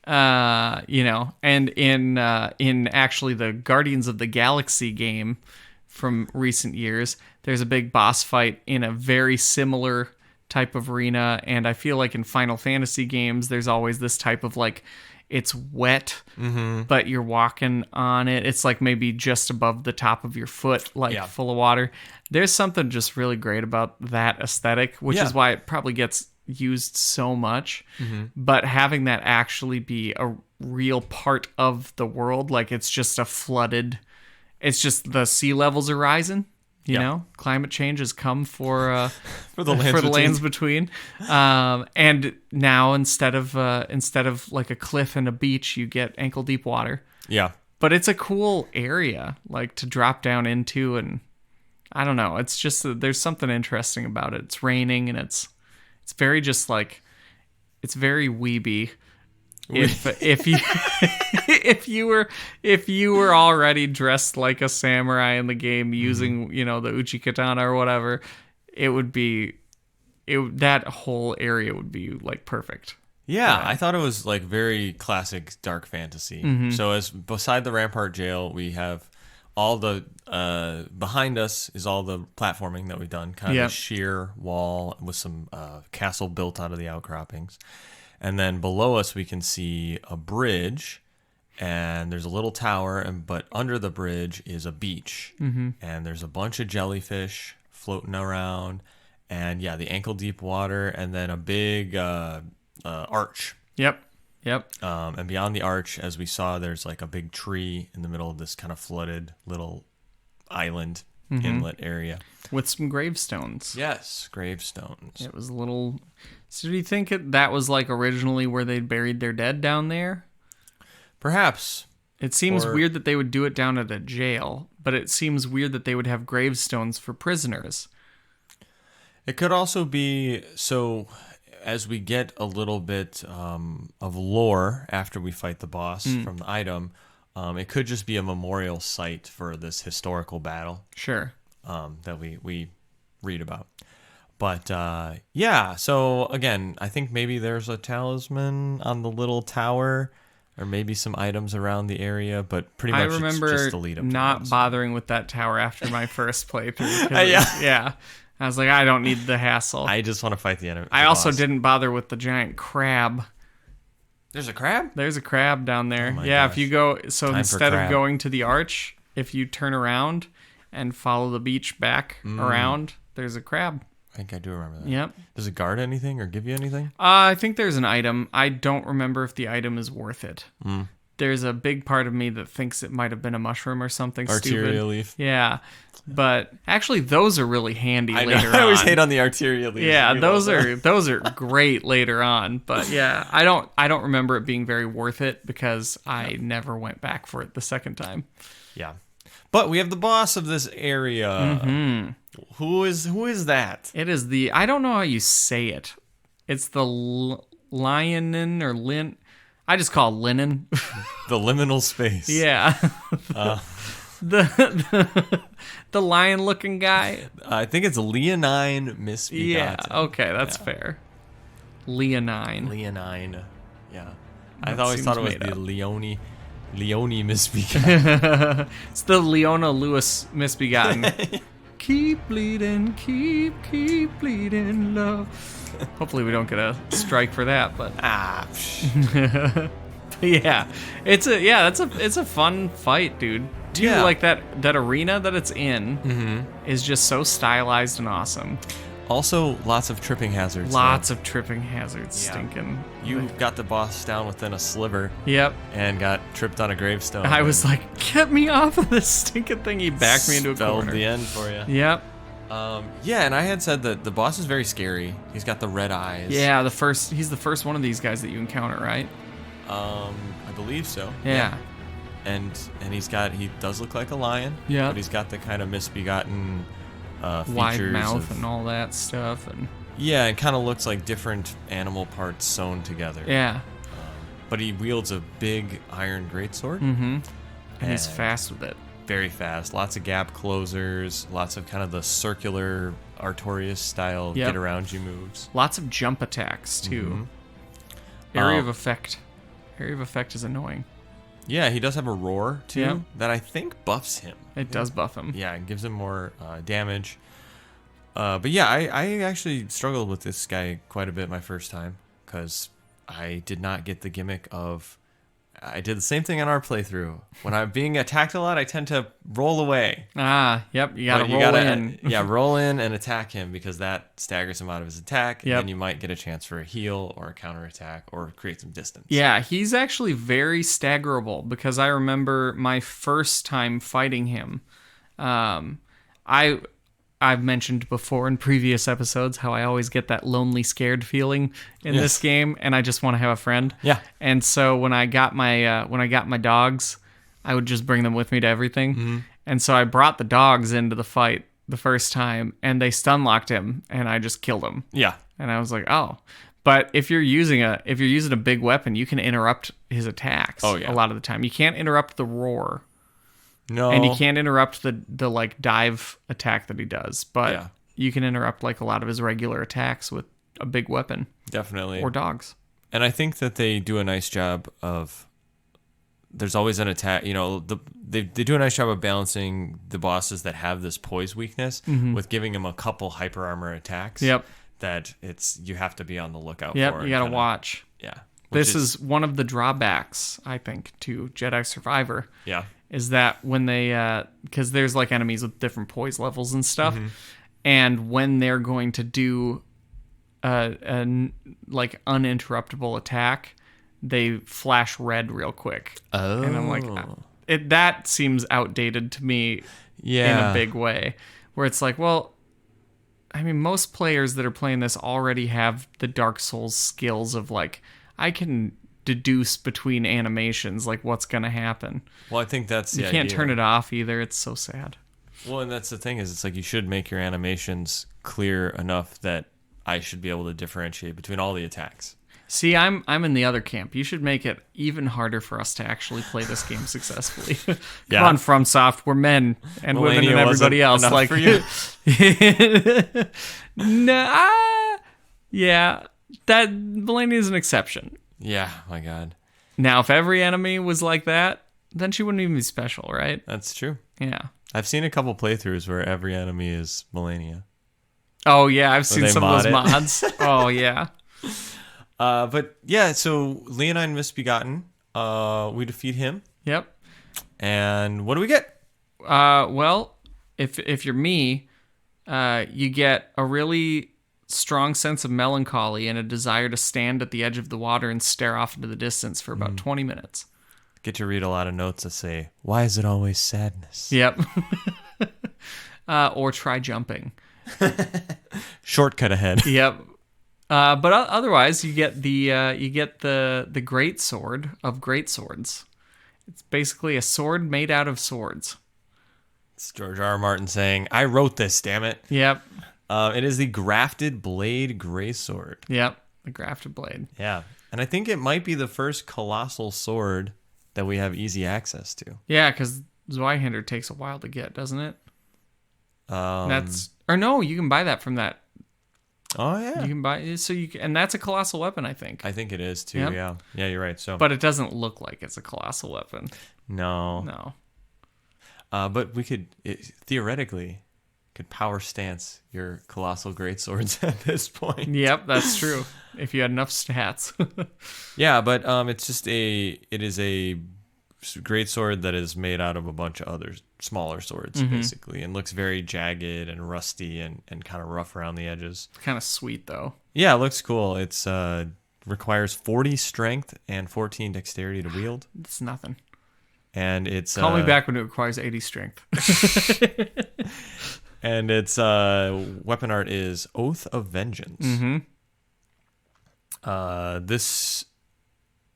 And in actually the Guardians of the Galaxy game from recent years, there's a big boss fight in a very similar type of arena. And I feel like in Final Fantasy games, there's always this type of like, it's wet, but you're walking on it. It's like maybe just above the top of your foot, like full of water. There's something just really great about that aesthetic, which is why it probably gets used so much. But having that actually be a real part of the world, like it's just it's just the sea levels are rising. You know, climate change has come for the lands between. And now instead of like a cliff and a beach, you get ankle deep water. Yeah. But it's a cool area like to drop down into, and I don't know. It's just there's something interesting about it. It's raining and it's very just like it's very weeby. If you were already dressed like a samurai in the game using the uchi katana or whatever, that whole area would be like perfect. Yeah, I thought it was like very classic dark fantasy. So as beside the Rampart Jail, we have all the behind us is all the platforming that we've done, kind of a sheer wall with some castle built out of the outcroppings. And then below us, we can see a bridge, and there's a little tower, but under the bridge is a beach. And there's a bunch of jellyfish floating around, and the ankle-deep water, and then a big arch. Yep. And beyond the arch, as we saw, there's like a big tree in the middle of this kind of flooded little island inlet area. With some gravestones. Yes, gravestones. It was a little... So do you think that was like originally where they buried their dead down there? Perhaps. It seems weird that they would do it down at a jail, but it seems weird that they would have gravestones for prisoners. It could also be, so as we get a little bit of lore after we fight the boss from the item, it could just be a memorial site for this historical battle. Sure. That we read about. But so again, I think maybe there's a talisman on the little tower, or maybe some items around the area, but pretty much it's just the lead up. Not bothering with that tower after my first playthrough. I was like, I don't need the hassle. I just want to fight the enemy. I also didn't bother with the giant crab. There's a crab? There's a crab down there. Gosh. If you go, instead of going to the arch, if you turn around and follow the beach back around, there's a crab. I think I do remember that. Yep. Does it guard anything or give you anything? I think there's an item. I don't remember if the item is worth it. there's a big part of me that thinks it might have been a mushroom or something Arteria stupid. leaf. Yeah. But actually those are really handy later on. I always hate on the Arteria leaves. Yeah, those are great later on. But yeah, I don't remember it being very worth it because I never went back for it the second time. Yeah. But we have the boss of this area. Mm-hmm. Who is that? It is I don't know how you say it. It's the Lionin or Lin. I just call it Linen. The liminal space. Yeah. The lion-looking guy. I think it's Leonine Misbegotten. Yeah. Okay, that's fair. Leonine. Yeah. That I always thought it was the Leone Misbegotten. It's the Leona Lewis Misbegotten. Keep bleeding, keep bleeding, love. Hopefully we don't get a strike for that, but yeah, it's a fun fight, dude. Like that arena that it's in is just so stylized and awesome. Also, lots of tripping hazards. Stinking. You got the boss down within a sliver. Yep. And got tripped on a gravestone. I was like, get me off of this stinking thing. He backed me into a corner. Spelled the end for you. Yep. And I had said that the boss is very scary. He's got the red eyes. Yeah, he's the first one of these guys that you encounter, right? I believe so. Yeah. And he does look like a lion. Yeah. But he's got the kind of misbegotten wide features mouth and all that stuff, and it kind of looks like different animal parts sewn together. Yeah. But he wields a big iron greatsword. Mm-hmm. And he's fast with it. Very fast. Lots of gap closers. Lots of kind of the circular Artorias style get around you moves. Lots of jump attacks too. Mm-hmm. Area of effect is annoying. Yeah, he does have a roar too that I think buffs him. It does buff him. Yeah, it gives him more damage. But yeah, I actually struggled with this guy quite a bit my first time because I did not get the gimmick of. I did the same thing on our playthrough. When I'm being attacked a lot, I tend to roll away. Yep. You gotta roll in. Roll in and attack him because that staggers him out of his attack. Yep. And then you might get a chance for a heal or a counterattack or create some distance. Yeah, he's actually very staggerable because I remember my first time fighting him. I've mentioned before in previous episodes how I always get that lonely, scared feeling in this game, and I just want to have a friend. Yeah. And so when I got my dogs, I would just bring them with me to everything. Mm-hmm. And so I brought the dogs into the fight the first time, and they stun locked him, and I just killed him. Yeah. And I was like, oh. But if you're using a big weapon, you can interrupt his attacks. Oh yeah. A lot of the time, you can't interrupt the roar. No. And you can't interrupt the like dive attack that he does, but you can interrupt like a lot of his regular attacks with a big weapon. Definitely. Or dogs. And I think that they do a nice job of. There's always an attack. They do a nice job of balancing the bosses that have this poise weakness with giving them a couple hyper armor attacks. Yep. That you have to be on the lookout for. Yep. You gotta watch. Yeah. This is one of the drawbacks, I think, to Jedi Survivor. Yeah. Is that when they, because there's like enemies with different poise levels and stuff, and when they're going to do a like uninterruptible attack, they flash red real quick. Oh. And I'm like, that seems outdated to me in a big way, where it's like, well, I mean, most players that are playing this already have the Dark Souls skills of like, I can deduce between animations like what's gonna happen. Well, I think that's you can't turn it off either. It's so sad. Well, and that's the thing is, it's like you should make your animations clear enough that I should be able to differentiate between all the attacks. See, I'm in the other camp. You should make it even harder for us to actually play this game successly. Come on, FromSoft, we're men and women and everybody else. Like for you. Yeah, that Melania is an exception. Yeah, my God. Now, if every enemy was like that, then she wouldn't even be special, right? That's true. Yeah. I've seen a couple playthroughs where every enemy is Melania. Oh, yeah, I've seen some of those mods. Oh, yeah. But, yeah, so Leonine Misbegotten, we defeat him. Yep. And what do we get? Well, if you're me, you get a really strong sense of melancholy and a desire to stand at the edge of the water and stare off into the distance for about 20 minutes. get to read a lot of notes that say, "Why is it always sadness?" Yep. Or try jumping. Shortcut ahead. Yep. But otherwise, you get the great sword of great swords. It's basically a sword made out of swords. It's George R. R. Martin saying, "I wrote this, damn it." Yep. It is the grafted blade greatsword. Yep. The grafted blade. Yeah, and I think it might be the first colossal sword that we have easy access to. Yeah, because Zweihander takes a while to get, doesn't it? No, you can buy that from that. Oh yeah, you can buy and that's a colossal weapon, I think. I think it is too. Yep. Yeah, you're right. So, but it doesn't look like it's a colossal weapon. No. But we could theoretically power stance your colossal greatswords at this point. Yep, that's true. If you had enough stats. Yeah, but it is a greatsword that is made out of a bunch of other smaller swords, basically, and looks very jagged and rusty and kind of rough around the edges. Kind of sweet, though. Yeah, it looks cool. It's requires 40 strength and 14 dexterity to wield. It's nothing. And it's call me back when it requires 80 strength. And its weapon art is Oath of Vengeance. This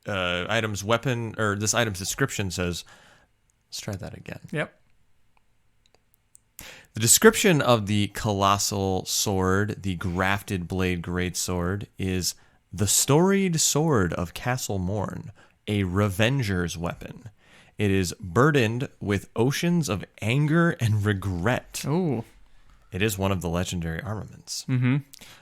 item's weapon, or this item's description says, let's try that again. Yep. The description of the colossal sword, the grafted blade greatsword, is the storied sword of Castle Morne, a revenger's weapon. It is burdened with oceans of anger and regret. Ooh. It is one of the legendary armaments.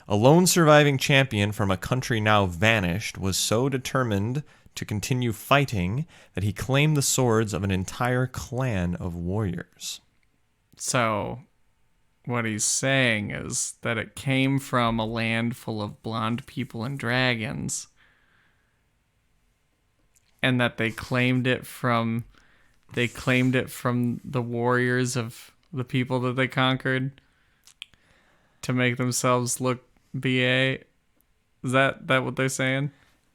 A lone surviving champion from a country now vanished was so determined to continue fighting that he claimed the swords of an entire clan of warriors. So, what he's saying is that it came from a land full of blonde people and dragons, and that they claimed it from the warriors of the people that they conquered to make themselves look BA. Is that what they're saying?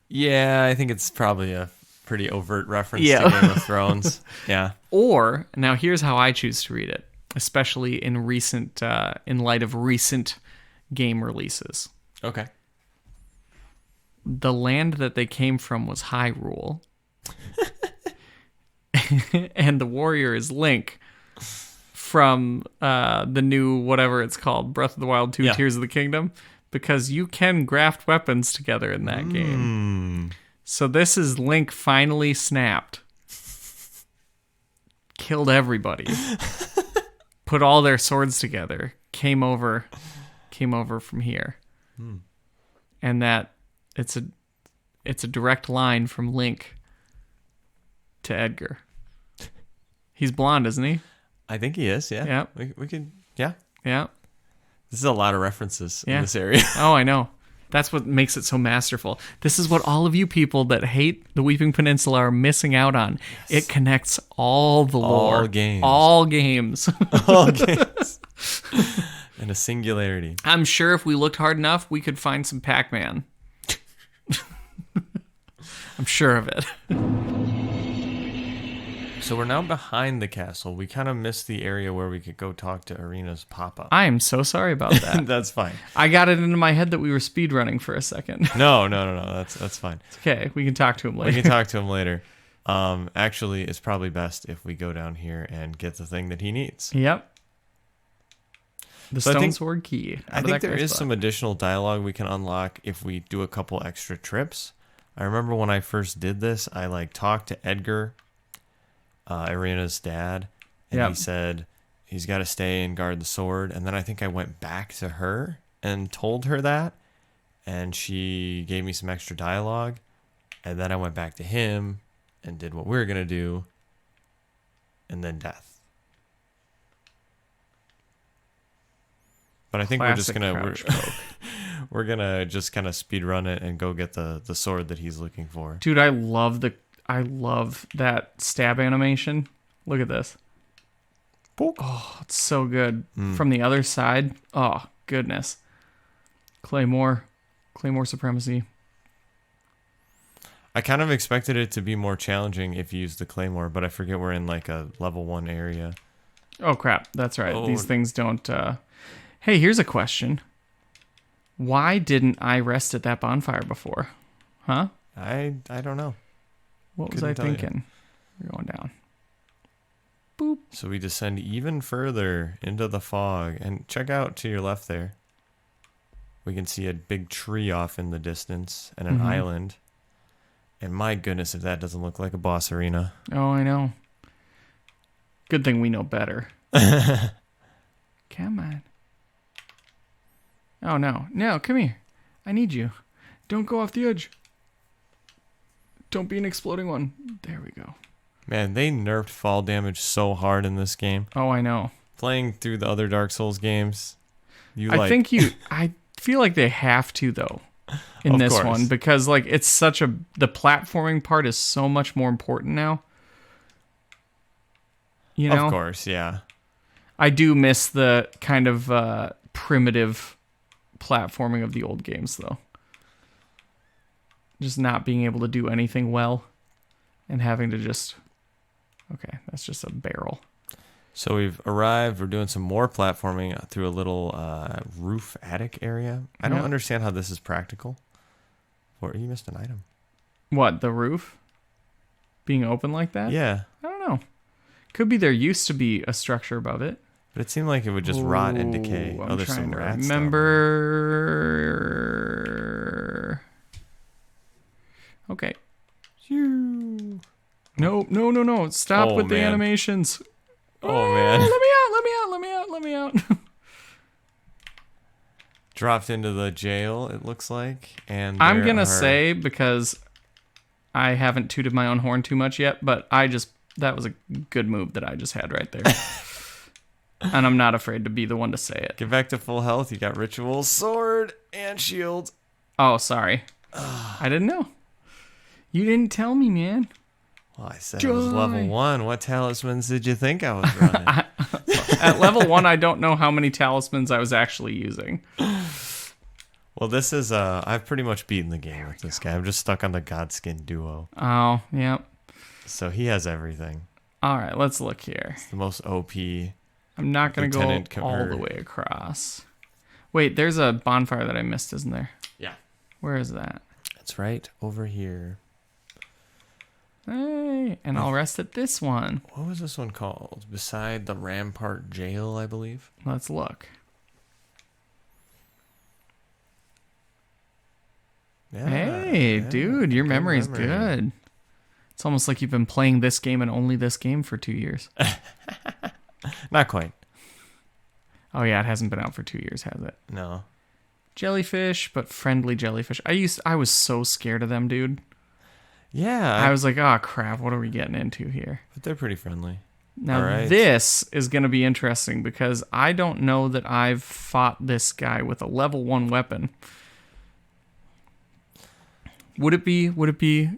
Yeah, I think it's probably a pretty overt reference to Game of Thrones. Yeah. Or, now here's how I choose to read it, especially in light of recent game releases. Okay. The land that they came from was Hyrule. And the warrior is Link from the new, whatever it's called, Breath of the Wild 2 Tears of the Kingdom, because you can graft weapons together in that game. So this is Link finally snapped. Killed everybody. Put all their swords together. Came over from here. And that it's a direct line from Link to Edgar. He's blonde, isn't he? I think he is, yeah. Yeah. We could, yeah. Yeah. This is a lot of references in this area. Oh, I know. That's what makes it so masterful. This is what all of you people that hate the Weeping Peninsula are missing out on. Yes. It connects all the lore. All games. All games. All games. In a singularity. I'm sure if we looked hard enough, we could find some Pac-Man. I'm sure of it. So we're now behind the castle. We kind of missed the area where we could go talk to Arena's papa. I am so sorry about that. That's fine. I got it into my head that we were speedrunning for a second. No. That's fine. It's okay. We can talk to him later. We can talk to him later. Actually, it's probably best if we go down here and get the thing that he needs. Yep. The stone sword key. I think there is some additional dialogue we can unlock if we do a couple extra trips. I remember when I first did this, I talked to Edgar, Arena's dad, and he said he's got to stay and guard the sword. And then I think I went back to her and told her that, and she gave me some extra dialogue. And then I went back to him and did what we were gonna do, and then death. But I think Classic we're gonna just kind of speed run it and go get the sword that he's looking for. Dude, I love that stab animation. Look at this. Poke. Oh, it's so good. From the other side. Oh, goodness. Claymore supremacy. I kind of expected it to be more challenging if you use the claymore, but I forget we're in like a level 1 area. Oh, crap. That's right. These things don't... Hey, here's a question. Why didn't I rest at that bonfire before? Huh? I don't know. What was I thinking? We're going down. Boop. So we descend even further into the fog. And check out to your left there. We can see a big tree off in the distance and an island. And my goodness, if that doesn't look like a boss arena. Oh, I know. Good thing we know better. Come on. Oh, no. No, come here. I need you. Don't go off the edge. Don't be an exploding one. There we go. Man, they nerfed fall damage so hard in this game. Oh, I know. Playing through the other Dark Souls games, I feel like they have to, though, in this one. Because, like, it's such a... The platforming part is so much more important now. You know? Of course, yeah. I do miss the kind of primitive platforming of the old games, though. Just not being able to do anything well and having to just... Okay, that's just a barrel. So we've arrived. We're doing some more platforming through a little roof attic area. I don't understand how this is practical. Or you missed an item. What, the roof? Being open like that? Yeah. I don't know. Could be there used to be a structure above it. But it seemed like it would just rot and decay. I'm there's trying some to rats. remember. Okay. No. Stop with the animations. Oh, man. Let me out. Dropped into the jail, it looks like. And I'm going to say, because I haven't tooted my own horn too much yet, but that was a good move that I just had right there. And I'm not afraid to be the one to say it. Get back to full health. You got ritual, sword, and shield. Oh, sorry. I didn't know. You didn't tell me, man. Well, I said it was level 1. What talismans did you think I was running? At level 1, I don't know how many talismans I was actually using. Well, this is, I've pretty much beaten the game with this guy. I'm just stuck on the Godskin duo. Oh, yep. So he has everything. All right, let's look here. It's the most OP. I'm not going to go all the way across. Wait, there's a bonfire that I missed, isn't there? Yeah. Where is that? It's right over here. Hey, and I'll rest at this one. What was this one called? Beside the Rampart Jail, I believe. Let's look. Yeah, hey, dude, your memory's good. It's almost like you've been playing this game and only this game for 2 years. Not quite. Oh, yeah, it hasn't been out for 2 years, has it? No. Jellyfish, but friendly jellyfish. I was so scared of them, dude. Yeah. I was like, oh, crap, what are we getting into here? But they're pretty friendly. Now, this is going to be interesting because I don't know that I've fought this guy with a level 1 weapon. Would it be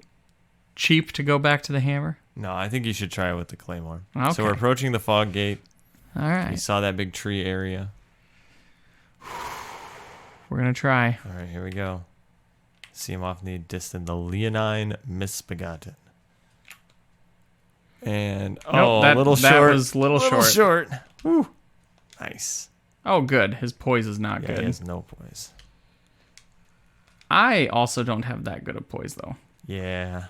cheap to go back to the hammer? No, I think you should try it with the claymore. Okay. So we're approaching the fog gate. All right. You saw that big tree area. We're going to try. All right, here we go. See him off in the distance, the Leonine Misbegotten. And, that was a little short. Woo. Nice. Oh, good. His poise is not good. He has no poise. I also don't have that good a poise, though. Yeah.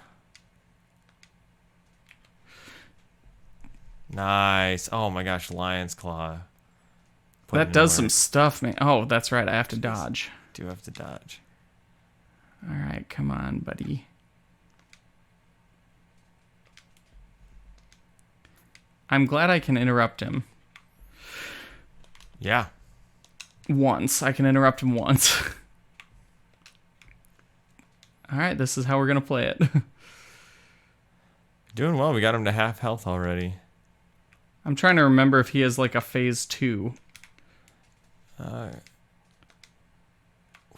Nice. Oh, my gosh, Lion's Claw. That does some stuff, man. Oh, that's right. I have to dodge. Do have to dodge. All right, come on, buddy. I'm glad I can interrupt him. Yeah. Once. I can interrupt him once. All right, this is how we're going to play it. Doing well. We got him to half health already. I'm trying to remember if he has like a phase 2.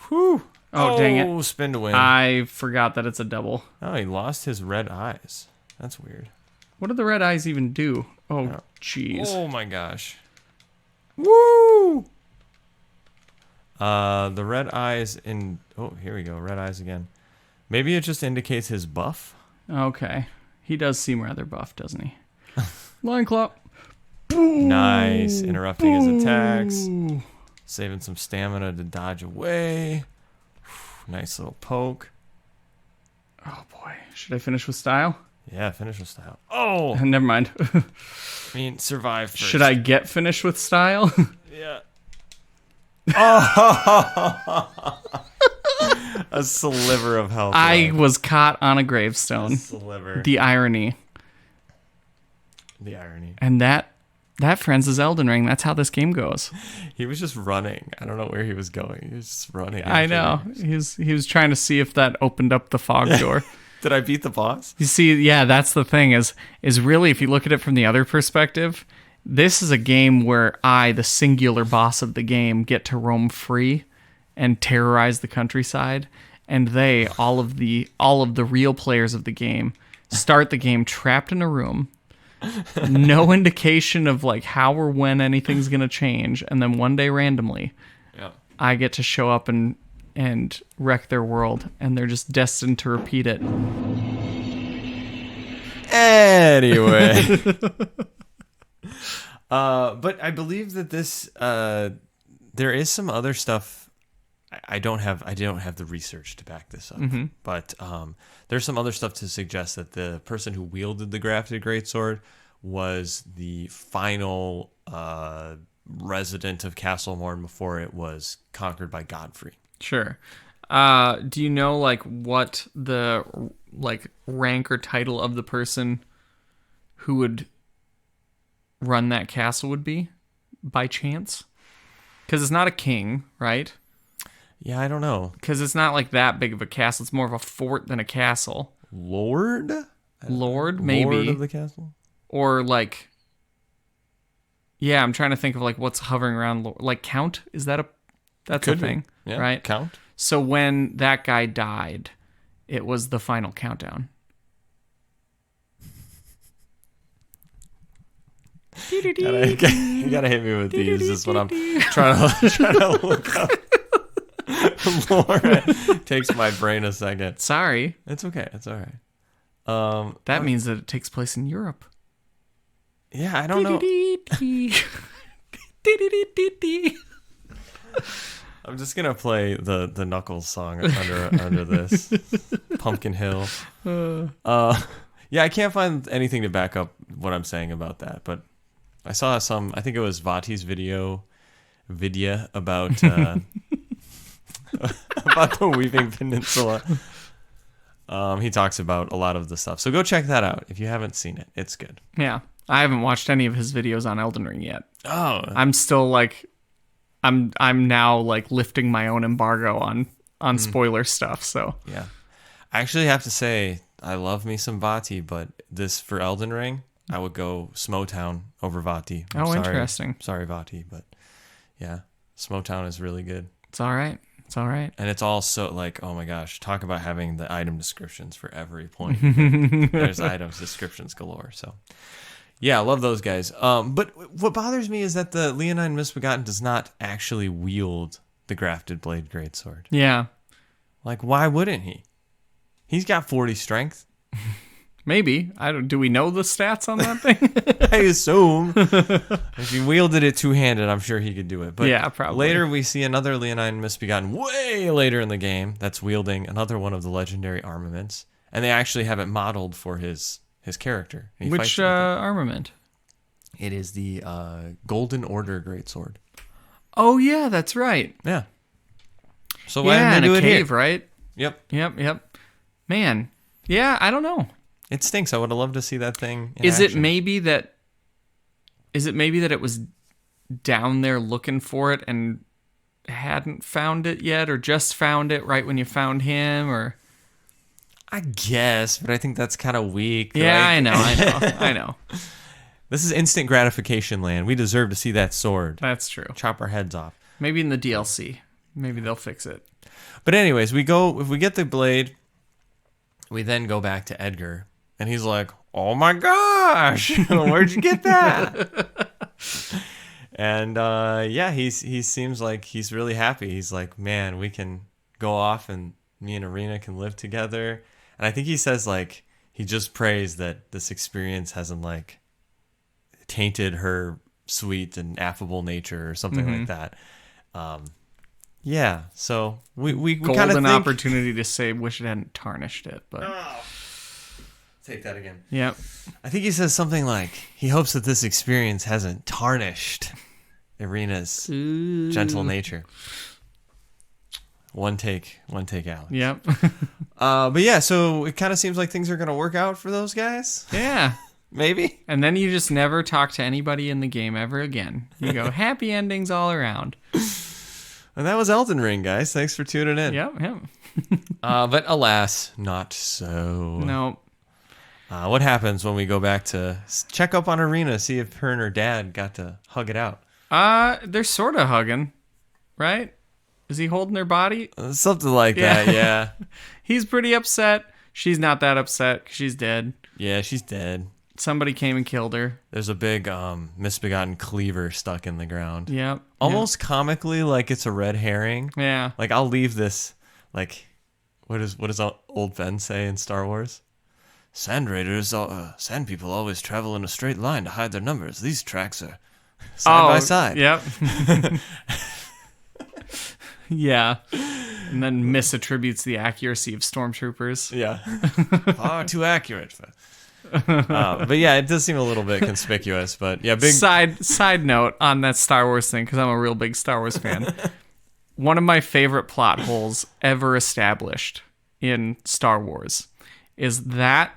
Whew. Oh, dang it. Spin to win. I forgot that it's a double. Oh, he lost his red eyes. That's weird. What do the red eyes even do? Oh, jeez. Oh, my gosh. Woo! The red eyes in... Oh, here we go. Red eyes again. Maybe it just indicates his buff. Okay. He does seem rather buff, doesn't he? Line clap. Nice. Interrupting his attacks. Saving some stamina to dodge away. Nice little poke. Oh, boy. Should I finish with style? Yeah, finish with style. Oh! Never mind. I mean, survive first. Should I get finished with style? Yeah. Oh! A sliver of health. I was caught on a gravestone. A sliver. The irony. The irony. And that, friends, is Elden Ring. That's how this game goes. He was just running. I don't know where he was going. He was just running. I know. He was trying to see if that opened up the fog door. Did I beat the boss? You see, yeah, that's the thing is really, if you look at it from the other perspective, this is a game where I, the singular boss of the game, get to roam free and terrorize the countryside, and they, all of the real players of the game, start the game trapped in a room, no indication of like how or when anything's gonna change, and then one day randomly, I get to show up and wreck their world, and they're just destined to repeat it. Anyway. But I believe that this there is some other stuff. I don't have the research to back this up, but there's some other stuff to suggest that the person who wielded the grafted greatsword was the final resident of Castle Morne before it was conquered by Godfrey. Sure. Do you know like what the like rank or title of the person who would run that castle would be, by chance? Because it's not a king, right? Yeah, I don't know. Because it's not like that big of a castle. It's more of a fort than a castle. Lord, maybe. Lord of the castle? Or like... Yeah, I'm trying to think of like what's hovering around. Like Count? Is that that's a thing, yeah, right? Count. So when that guy died, it was the final countdown. You gotta hit me with these. This is what I'm trying to look up. Laura takes my brain a second. Sorry. It's okay. It's all right. That means that it takes place in Europe. Yeah, I don't know. I'm just gonna play the Knuckles song under this Pumpkin Hill. Yeah, I can't find anything to back up what I'm saying about that, but I saw some. I think it was Vati's video about about the Weaving Peninsula. He talks about a lot of the stuff, so go check that out if you haven't seen it. It's good. Yeah, I haven't watched any of his videos on Elden Ring yet. Oh, I'm still like, I'm now like lifting my own embargo on spoiler stuff. So yeah, I actually have to say I love me some Vati, but this for Elden Ring, I would go Smotown over Vati. Interesting. Sorry, Vati, but yeah, Smotown is really good. It's all right. It's all right. And it's also like, oh my gosh, talk about having the item descriptions for every point. There's items descriptions galore. So yeah, I love those guys. But what bothers me is that the Leonine Misbegotten does not actually wield the grafted blade greatsword. Yeah. Like, why wouldn't he? He's got 40 strength. Maybe. Do we know the stats on that thing? I assume. If he wielded it two-handed, I'm sure he could do it. But yeah, probably. Later we see another Leonine Misbegotten way later in the game that's wielding another one of the legendary armaments. And they actually have it modeled for his character. Which armament? It is the Golden Order greatsword. Oh, yeah, that's right. Yeah. So why didn't they do it cave, here? Right? Yep. Man, yeah, I don't know. It stinks. I would have loved to see that thing in Is action. it maybe that it was down there looking for it and hadn't found it yet, or just found it right when you found him, or? I guess, but I think that's kind of weak. Yeah, like, I know. This is instant gratification land. We deserve to see that sword. That's true. Chop our heads off. Maybe in the DLC. Maybe they'll fix it. But anyways, if we get the blade, we then go back to Edgar, and he's like, oh my gosh, where'd you get that? And yeah, he seems like he's really happy. He's like, man, we can go off and me and Arena can live together. And I think he says, like, he just prays that this experience hasn't, like, tainted her sweet and affable nature or something like that. Yeah, so we kind of golden think... opportunity to say wish it hadn't tarnished it, but take that again. Yep. I think he says something like he hopes that this experience hasn't tarnished Irina's gentle nature. One take out. Yep. But yeah, so it kind of seems like things are going to work out for those guys. Yeah. Maybe. And then you just never talk to anybody in the game ever again. You go, happy endings all around. And that was Elden Ring, guys. Thanks for tuning in. Yep. But alas, not so. No. What happens when we go back to check up on Irina, see if her and her dad got to hug it out? They're sort of hugging, right? Is he holding their body? Something like that, yeah. He's pretty upset. She's not that upset because she's dead. Yeah, she's dead. Somebody came and killed her. There's a big misbegotten cleaver stuck in the ground. Yep. Almost comically like it's a red herring. Yeah. Like, I'll leave this, like, what does old Ben say in Star Wars? Sand raiders, sand people always travel in a straight line to hide their numbers. These tracks are side by side. Yep. Yeah. And then misattributes the accuracy of stormtroopers. Yeah. Far too accurate. But yeah, it does seem a little bit conspicuous. But yeah, big side note on that Star Wars thing, because I'm a real big Star Wars fan. One of my favorite plot holes ever established in Star Wars is that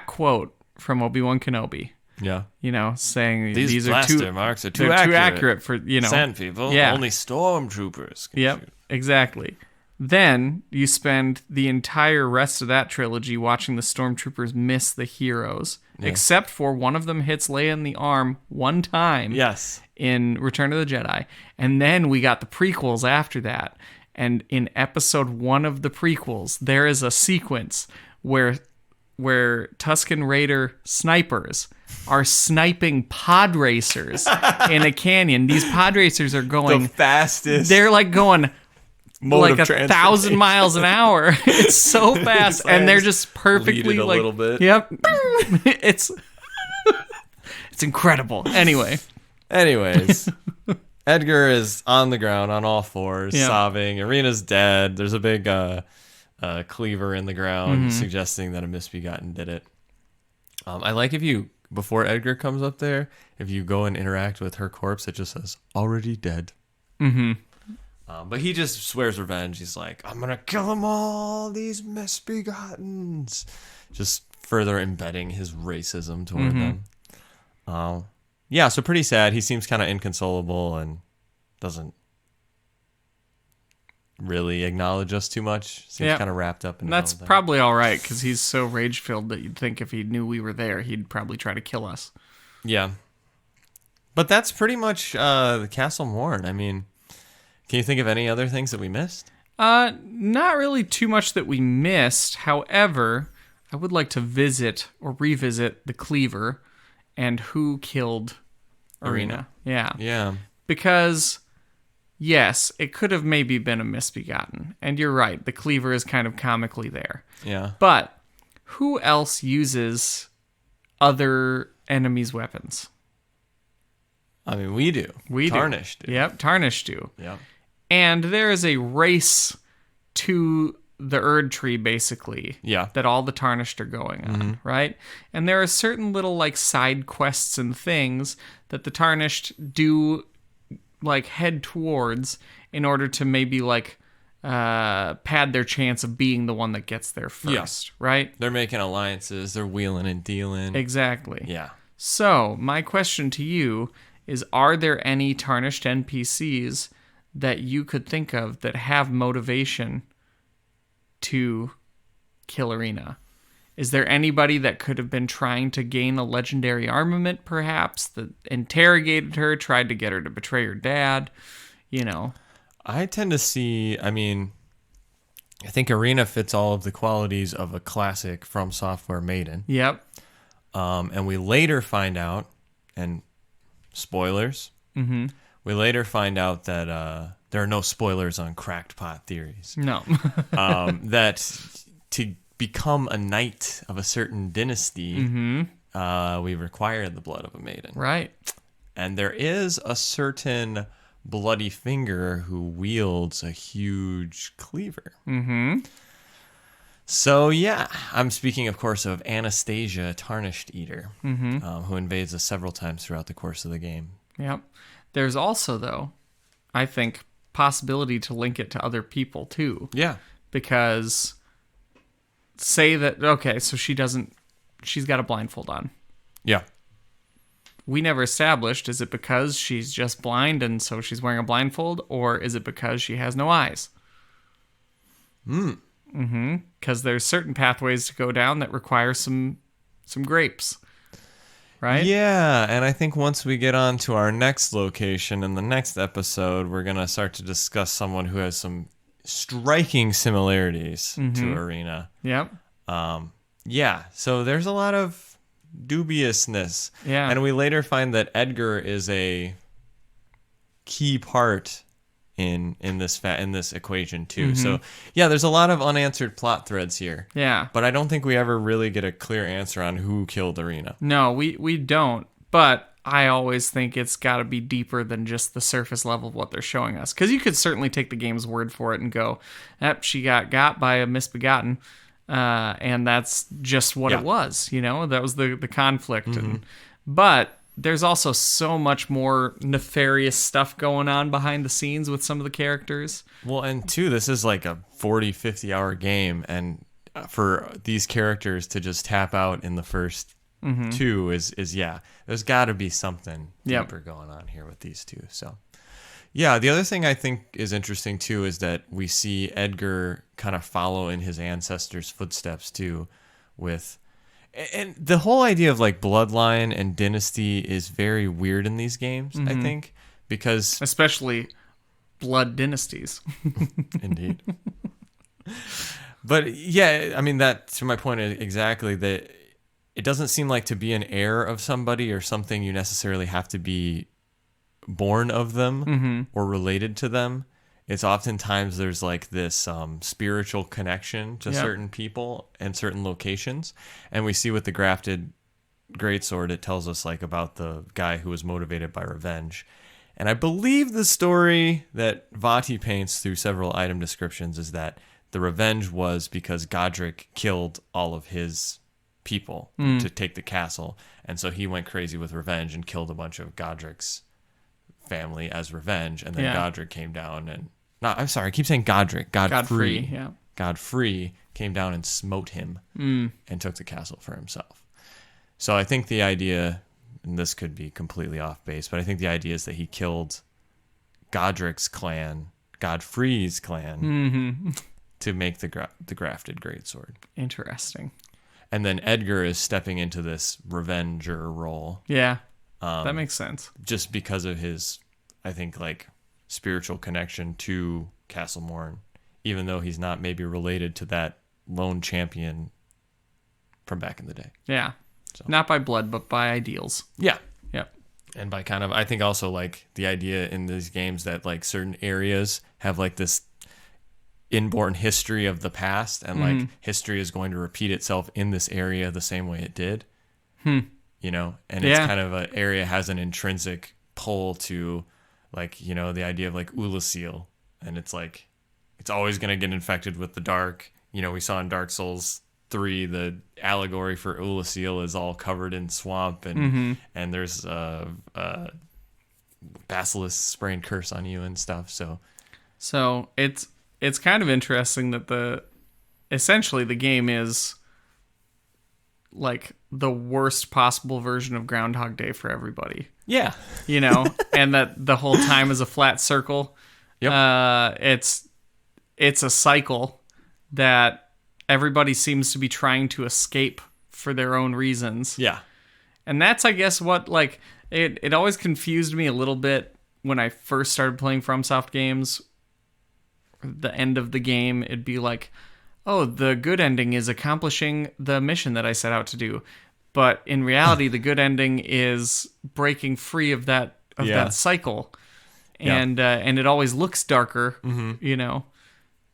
quote from Obi-Wan Kenobi. Yeah. You know, saying these are blaster marks are too accurate for, you know. Sand people. Yeah. Only stormtroopers can Yep, shoot. exactly. Then you spend the entire rest of that trilogy watching the stormtroopers miss the heroes, except for one of them hits Leia in the arm one time. Yes. In Return of the Jedi. And then we got the prequels after that. And in episode 1 of the prequels, there is a sequence where Tusken Raider snipers are sniping pod racers in a canyon. These pod racers are going the fastest. They're like going like 1,000 miles an hour. It's so fast, and they're just perfectly a like little bit. Yep. It's incredible. Anyways, Edgar is on the ground on all fours, sobbing. Irina's dead. There's a big cleaver in the ground suggesting that a misbegotten did it. I like if you, before Edgar comes up there, if you go and interact with her corpse, it just says, already dead. Mm-hmm. But he just swears revenge. He's like, I'm going to kill them all, these misbegottens. Just further embedding his racism toward them. Yeah, so pretty sad. He seems kind of inconsolable and doesn't really acknowledge us too much. Seems kind of wrapped up in and that's probably all right, because he's so rage-filled that you'd think if he knew we were there, he'd probably try to kill us. Yeah. But that's pretty much the Castle Morne. I mean, can you think of any other things that we missed? Not really too much that we missed. However, I would like to visit or revisit the cleaver and who killed Irina. Yeah. Because, yes, it could have maybe been a misbegotten. And you're right, the cleaver is kind of comically there. Yeah. But who else uses other enemies' weapons? I mean, we do. Tarnished do. Yep, Tarnished do. Yep. And there is a race to the Erd tree, basically. Yeah. That all the Tarnished are going on, right? And there are certain little, like, side quests and things that the Tarnished do, like, head towards in order to maybe, like, pad their chance of being the one that gets there first, right? They're making alliances. They're wheeling and dealing. Exactly. Yeah. So, my question to you is, are there any Tarnished NPCs that you could think of that have motivation to kill Irina? Is there anybody that could have been trying to gain a legendary armament, perhaps, that interrogated her, tried to get her to betray her dad, you know? I tend to see, I mean, I think Irina fits all of the qualities of a classic FromSoftware maiden. Yep. And we later find out, and spoilers, we later find out that there are no spoilers on cracked pot theories. No. That to become a knight of a certain dynasty, we require the blood of a maiden. Right. And there is a certain bloody finger who wields a huge cleaver. Mm-hmm. So, yeah, I'm speaking, of course, of Anastasia, Tarnished Eater, who invades us several times throughout the course of the game. Yep. There's also, though, I think, possibility to link it to other people, too. Yeah. Because say that, okay, so she's got a blindfold on. Yeah. We never established, is it because she's just blind and so she's wearing a blindfold, or is it because she has no eyes? Because there's certain pathways to go down that require some grapes, right? Yeah, and I think once we get on to our next location in the next episode, we're going to start to discuss someone who has some striking similarities to Arena. Yep. Yeah, so there's a lot of dubiousness. Yeah. And we later find that Edgar is a key part in this equation too. So yeah, there's a lot of unanswered plot threads here. Yeah. But I don't think we ever really get a clear answer on who killed Arena. No, we don't. But I always think it's got to be deeper than just the surface level of what they're showing us. Because you could certainly take the game's word for it and go, she got by a misbegotten. And that's just what it was, that was the conflict. But there's also so much more nefarious stuff going on behind the scenes with some of the characters. Well, and two, this is like a 40, 50 hour game. And for these characters to just tap out in the first two is there's got to be something deeper going on here with these two. So yeah, the other thing I think is interesting too is that we see Edgar kind of follow in his ancestors' footsteps too, and the whole idea of like bloodline and dynasty is very weird in these games, I think, because especially blood dynasties. Indeed. But yeah, I mean, that to my point exactly, that it doesn't seem like to be an heir of somebody or something you necessarily have to be born of them or related to them. It's oftentimes there's like this spiritual connection to certain people and certain locations. And we see with the grafted greatsword, it tells us like about the guy who was motivated by revenge. And I believe the story that Vati paints through several item descriptions is that the revenge was because Godric killed all of his people to take the castle. And so he went crazy with revenge and killed a bunch of Godric's family as revenge, and then Godric came down and I keep saying Godric. Godfrey came down and smote him and took the castle for himself. So I think the idea, and this could be completely off base, but I think the idea is that he killed Godric's clan, Godfrey's clan, to make the grafted greatsword. Interesting. And then Edgar is stepping into this revenger role. Yeah. That makes sense. Just because of his, I think, like spiritual connection to Castle Morne, even though he's not maybe related to that lone champion from back in the day. Yeah. So. Not by blood, but by ideals. Yeah. Yep. And by kind of, I think also like the idea in these games that like certain areas have like this inborn history of the past, and like history is going to repeat itself in this area the same way it did. And it's kind of an area has an intrinsic pull to like, the idea of like Ulasil, and it's like, it's always going to get infected with the dark. We saw in Dark Souls 3, the allegory for Ulasil is all covered in swamp, and there's a basilisk spraying curse on you and stuff. So it's kind of interesting that essentially the game is like the worst possible version of Groundhog Day for everybody. Yeah. And that the whole time is a flat circle. Yep. It's a cycle that everybody seems to be trying to escape for their own reasons. Yeah. And that's, I guess, what like it always confused me a little bit when I first started playing FromSoft games. The end of the game, it'd be like, oh, the good ending is accomplishing the mission that I set out to do. But in reality, the good ending is breaking free of that cycle. and it always looks darker, you know.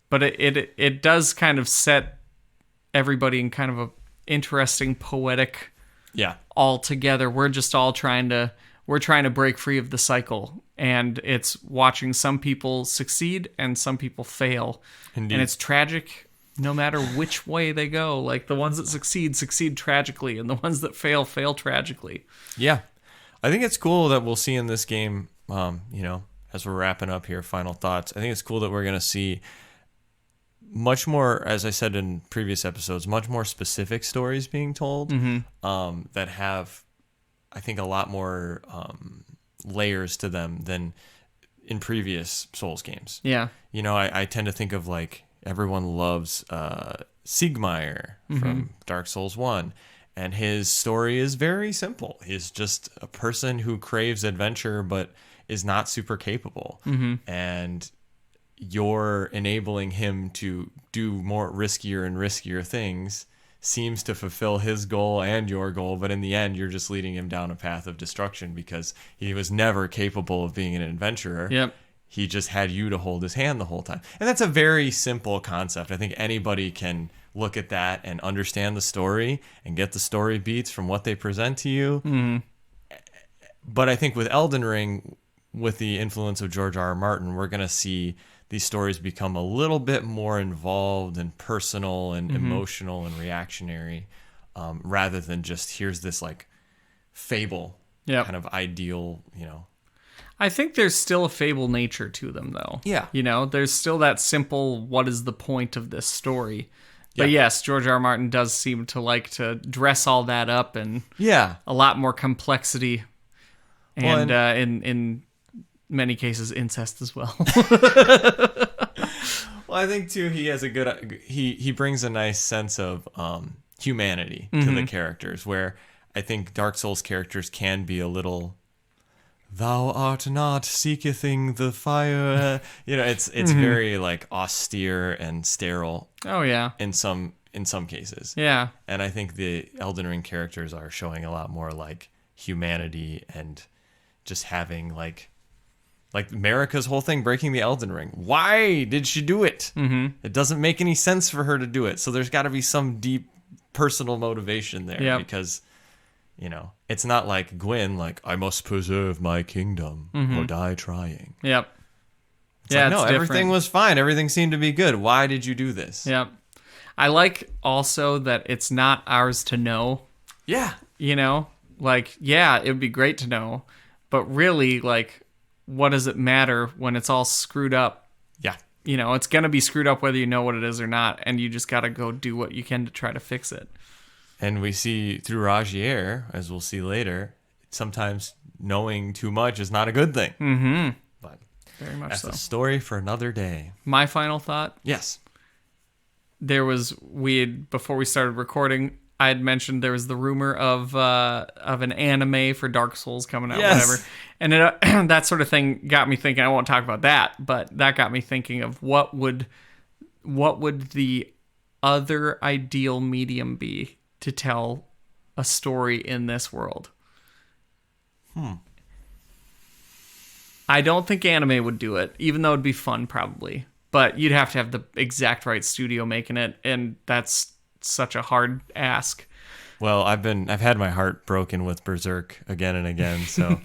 But it does kind of set everybody in kind of a interesting poetic all together. We're just all trying to break free of the cycle, and it's watching some people succeed and some people fail. Indeed. And it's tragic no matter which way they go. Like the ones that succeed tragically, and the ones that fail tragically. Yeah. I think it's cool that we'll see in this game, you know, as we're wrapping up here, final thoughts. I think it's cool that we're going to see much more, as I said in previous episodes, much more specific stories being told that have, I think, a lot more layers to them than in previous Souls games. Yeah. You know, I tend to think of, like, everyone loves Siegmeyer from Dark Souls 1. And his story is very simple. He's just a person who craves adventure but is not super capable. And you're enabling him to do more riskier and riskier things seems to fulfill his goal and your goal, but in the end you're just leading him down a path of destruction because he was never capable of being an adventurer. Yep. He just had you to hold his hand the whole time. And that's a very simple concept. I think anybody can look at that and understand the story and get the story beats from what they present to you. But I think with Elden Ring, with the influence of George R.R. Martin, we're going to see these stories become a little bit more involved and personal and emotional and reactionary, rather than just here's this like fable kind of ideal, you know. I think there's still a fable nature to them, though. Yeah. You know, there's still that simple, what is the point of this story? But yes, George R. R. Martin does seem to like to dress all that up and a lot more complexity and in many cases incest as well. Well, I think too he has a good he brings a nice sense of humanity to the characters, where I think Dark Souls characters can be a little, thou art not seekething the fire. You know, it's very like austere and sterile. Oh yeah. In some cases. Yeah. And I think the Elden Ring characters are showing a lot more like humanity and just having like Marika's whole thing, breaking the Elden Ring. Why did she do it? It doesn't make any sense for her to do it. So there's got to be some deep personal motivation there because, you know, it's not like Gwyn, like, I must preserve my kingdom or die trying. Yep. It's like, no, everything was fine. Everything seemed to be good. Why did you do this? Yep. I like also that it's not ours to know. Yeah. You know, like, yeah, it would be great to know. But really, like, what does it matter when it's all screwed up? Yeah. You know, it's going to be screwed up whether you know what it is or not. And you just got to go do what you can to try to fix it. And we see through Rajier, as we'll see later, sometimes knowing too much is not a good thing. But very much that's a story for another day. My final thought? Yes. Before we started recording, I had mentioned there was the rumor of an anime for Dark Souls coming out, whatever. And that sort of thing got me thinking. I won't talk about that, but that got me thinking of what would the other ideal medium be to tell a story in this world. I don't think anime would do it, even though it'd be fun probably. But you'd have to have the exact right studio making it, and that's such a hard ask. Well, I've had my heart broken with Berserk again and again, so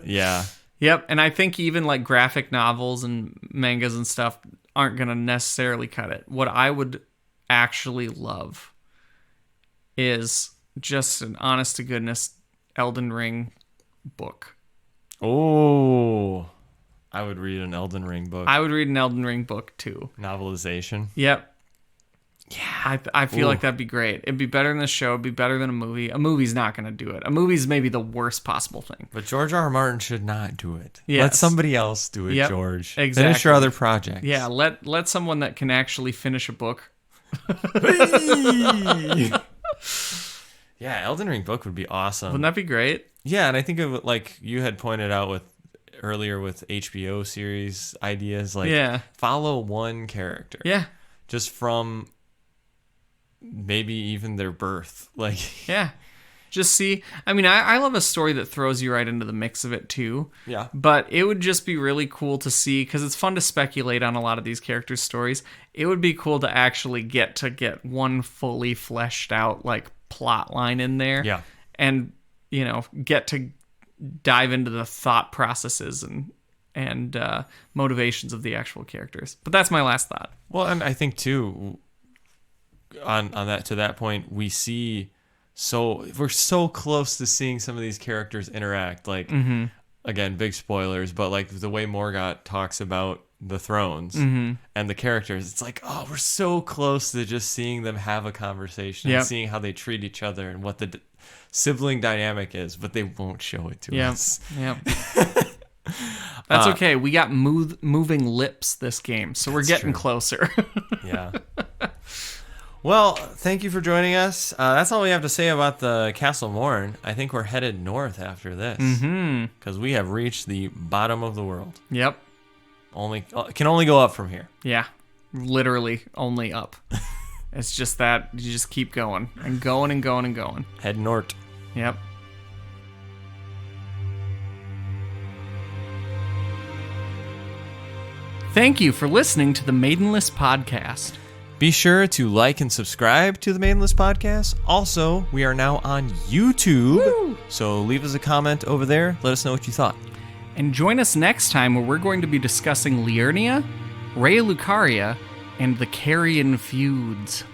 yeah. Yep, and I think even like graphic novels and mangas and stuff aren't going to necessarily cut it. What I would actually love is just an honest to goodness Elden Ring book. Oh, I would read an Elden Ring book. I would read an Elden Ring book too. Novelization. Yep. Yeah, I feel like that'd be great. It'd be better than a show. It'd be better than a movie. A movie's not going to do it. A movie's maybe the worst possible thing. But George R. R. Martin should not do it. Yes. Let somebody else do it, George. Exactly. Finish your other projects. Yeah, let someone that can actually finish a book. Yeah, Elden Ring book would be awesome. Wouldn't that be great? Yeah, and I think of it like you had pointed out earlier with HBO series ideas, like follow one character. Yeah. Just from maybe even their birth. Like Just see. I mean, I love a story that throws you right into the mix of it too. Yeah. But it would just be really cool to see, because it's fun to speculate on a lot of these characters' stories. It would be cool to actually get one fully fleshed out like plot line in there. Yeah. And, get to dive into the thought processes and motivations of the actual characters. But that's my last thought. Well, and I think too, on that, to that point, we're so close to seeing some of these characters interact. Like, again, big spoilers, but like the way Morgoth talks about the thrones and the characters, it's like, oh, we're so close to just seeing them have a conversation and seeing how they treat each other and what the sibling dynamic is, but they won't show it to us. Yeah. That's okay. We got moving lips this game, so we're getting closer. Yeah. Well, thank you for joining us. That's all we have to say about the Castle Morne. I think we're headed north after this because we have reached the bottom of the world. Yep. Can only go up from here. Yeah, literally only up. It's just that you just keep going and going and going and going. Head north. Yep. Thank you for listening to the Maidenless podcast. Be sure to like and subscribe to the Maidenless podcast. Also, we are now on YouTube. Woo! So leave us a comment over there. Let us know what you thought. And join us next time where we're going to be discussing Liurnia, Ray Lucaria, and the Carrion feuds.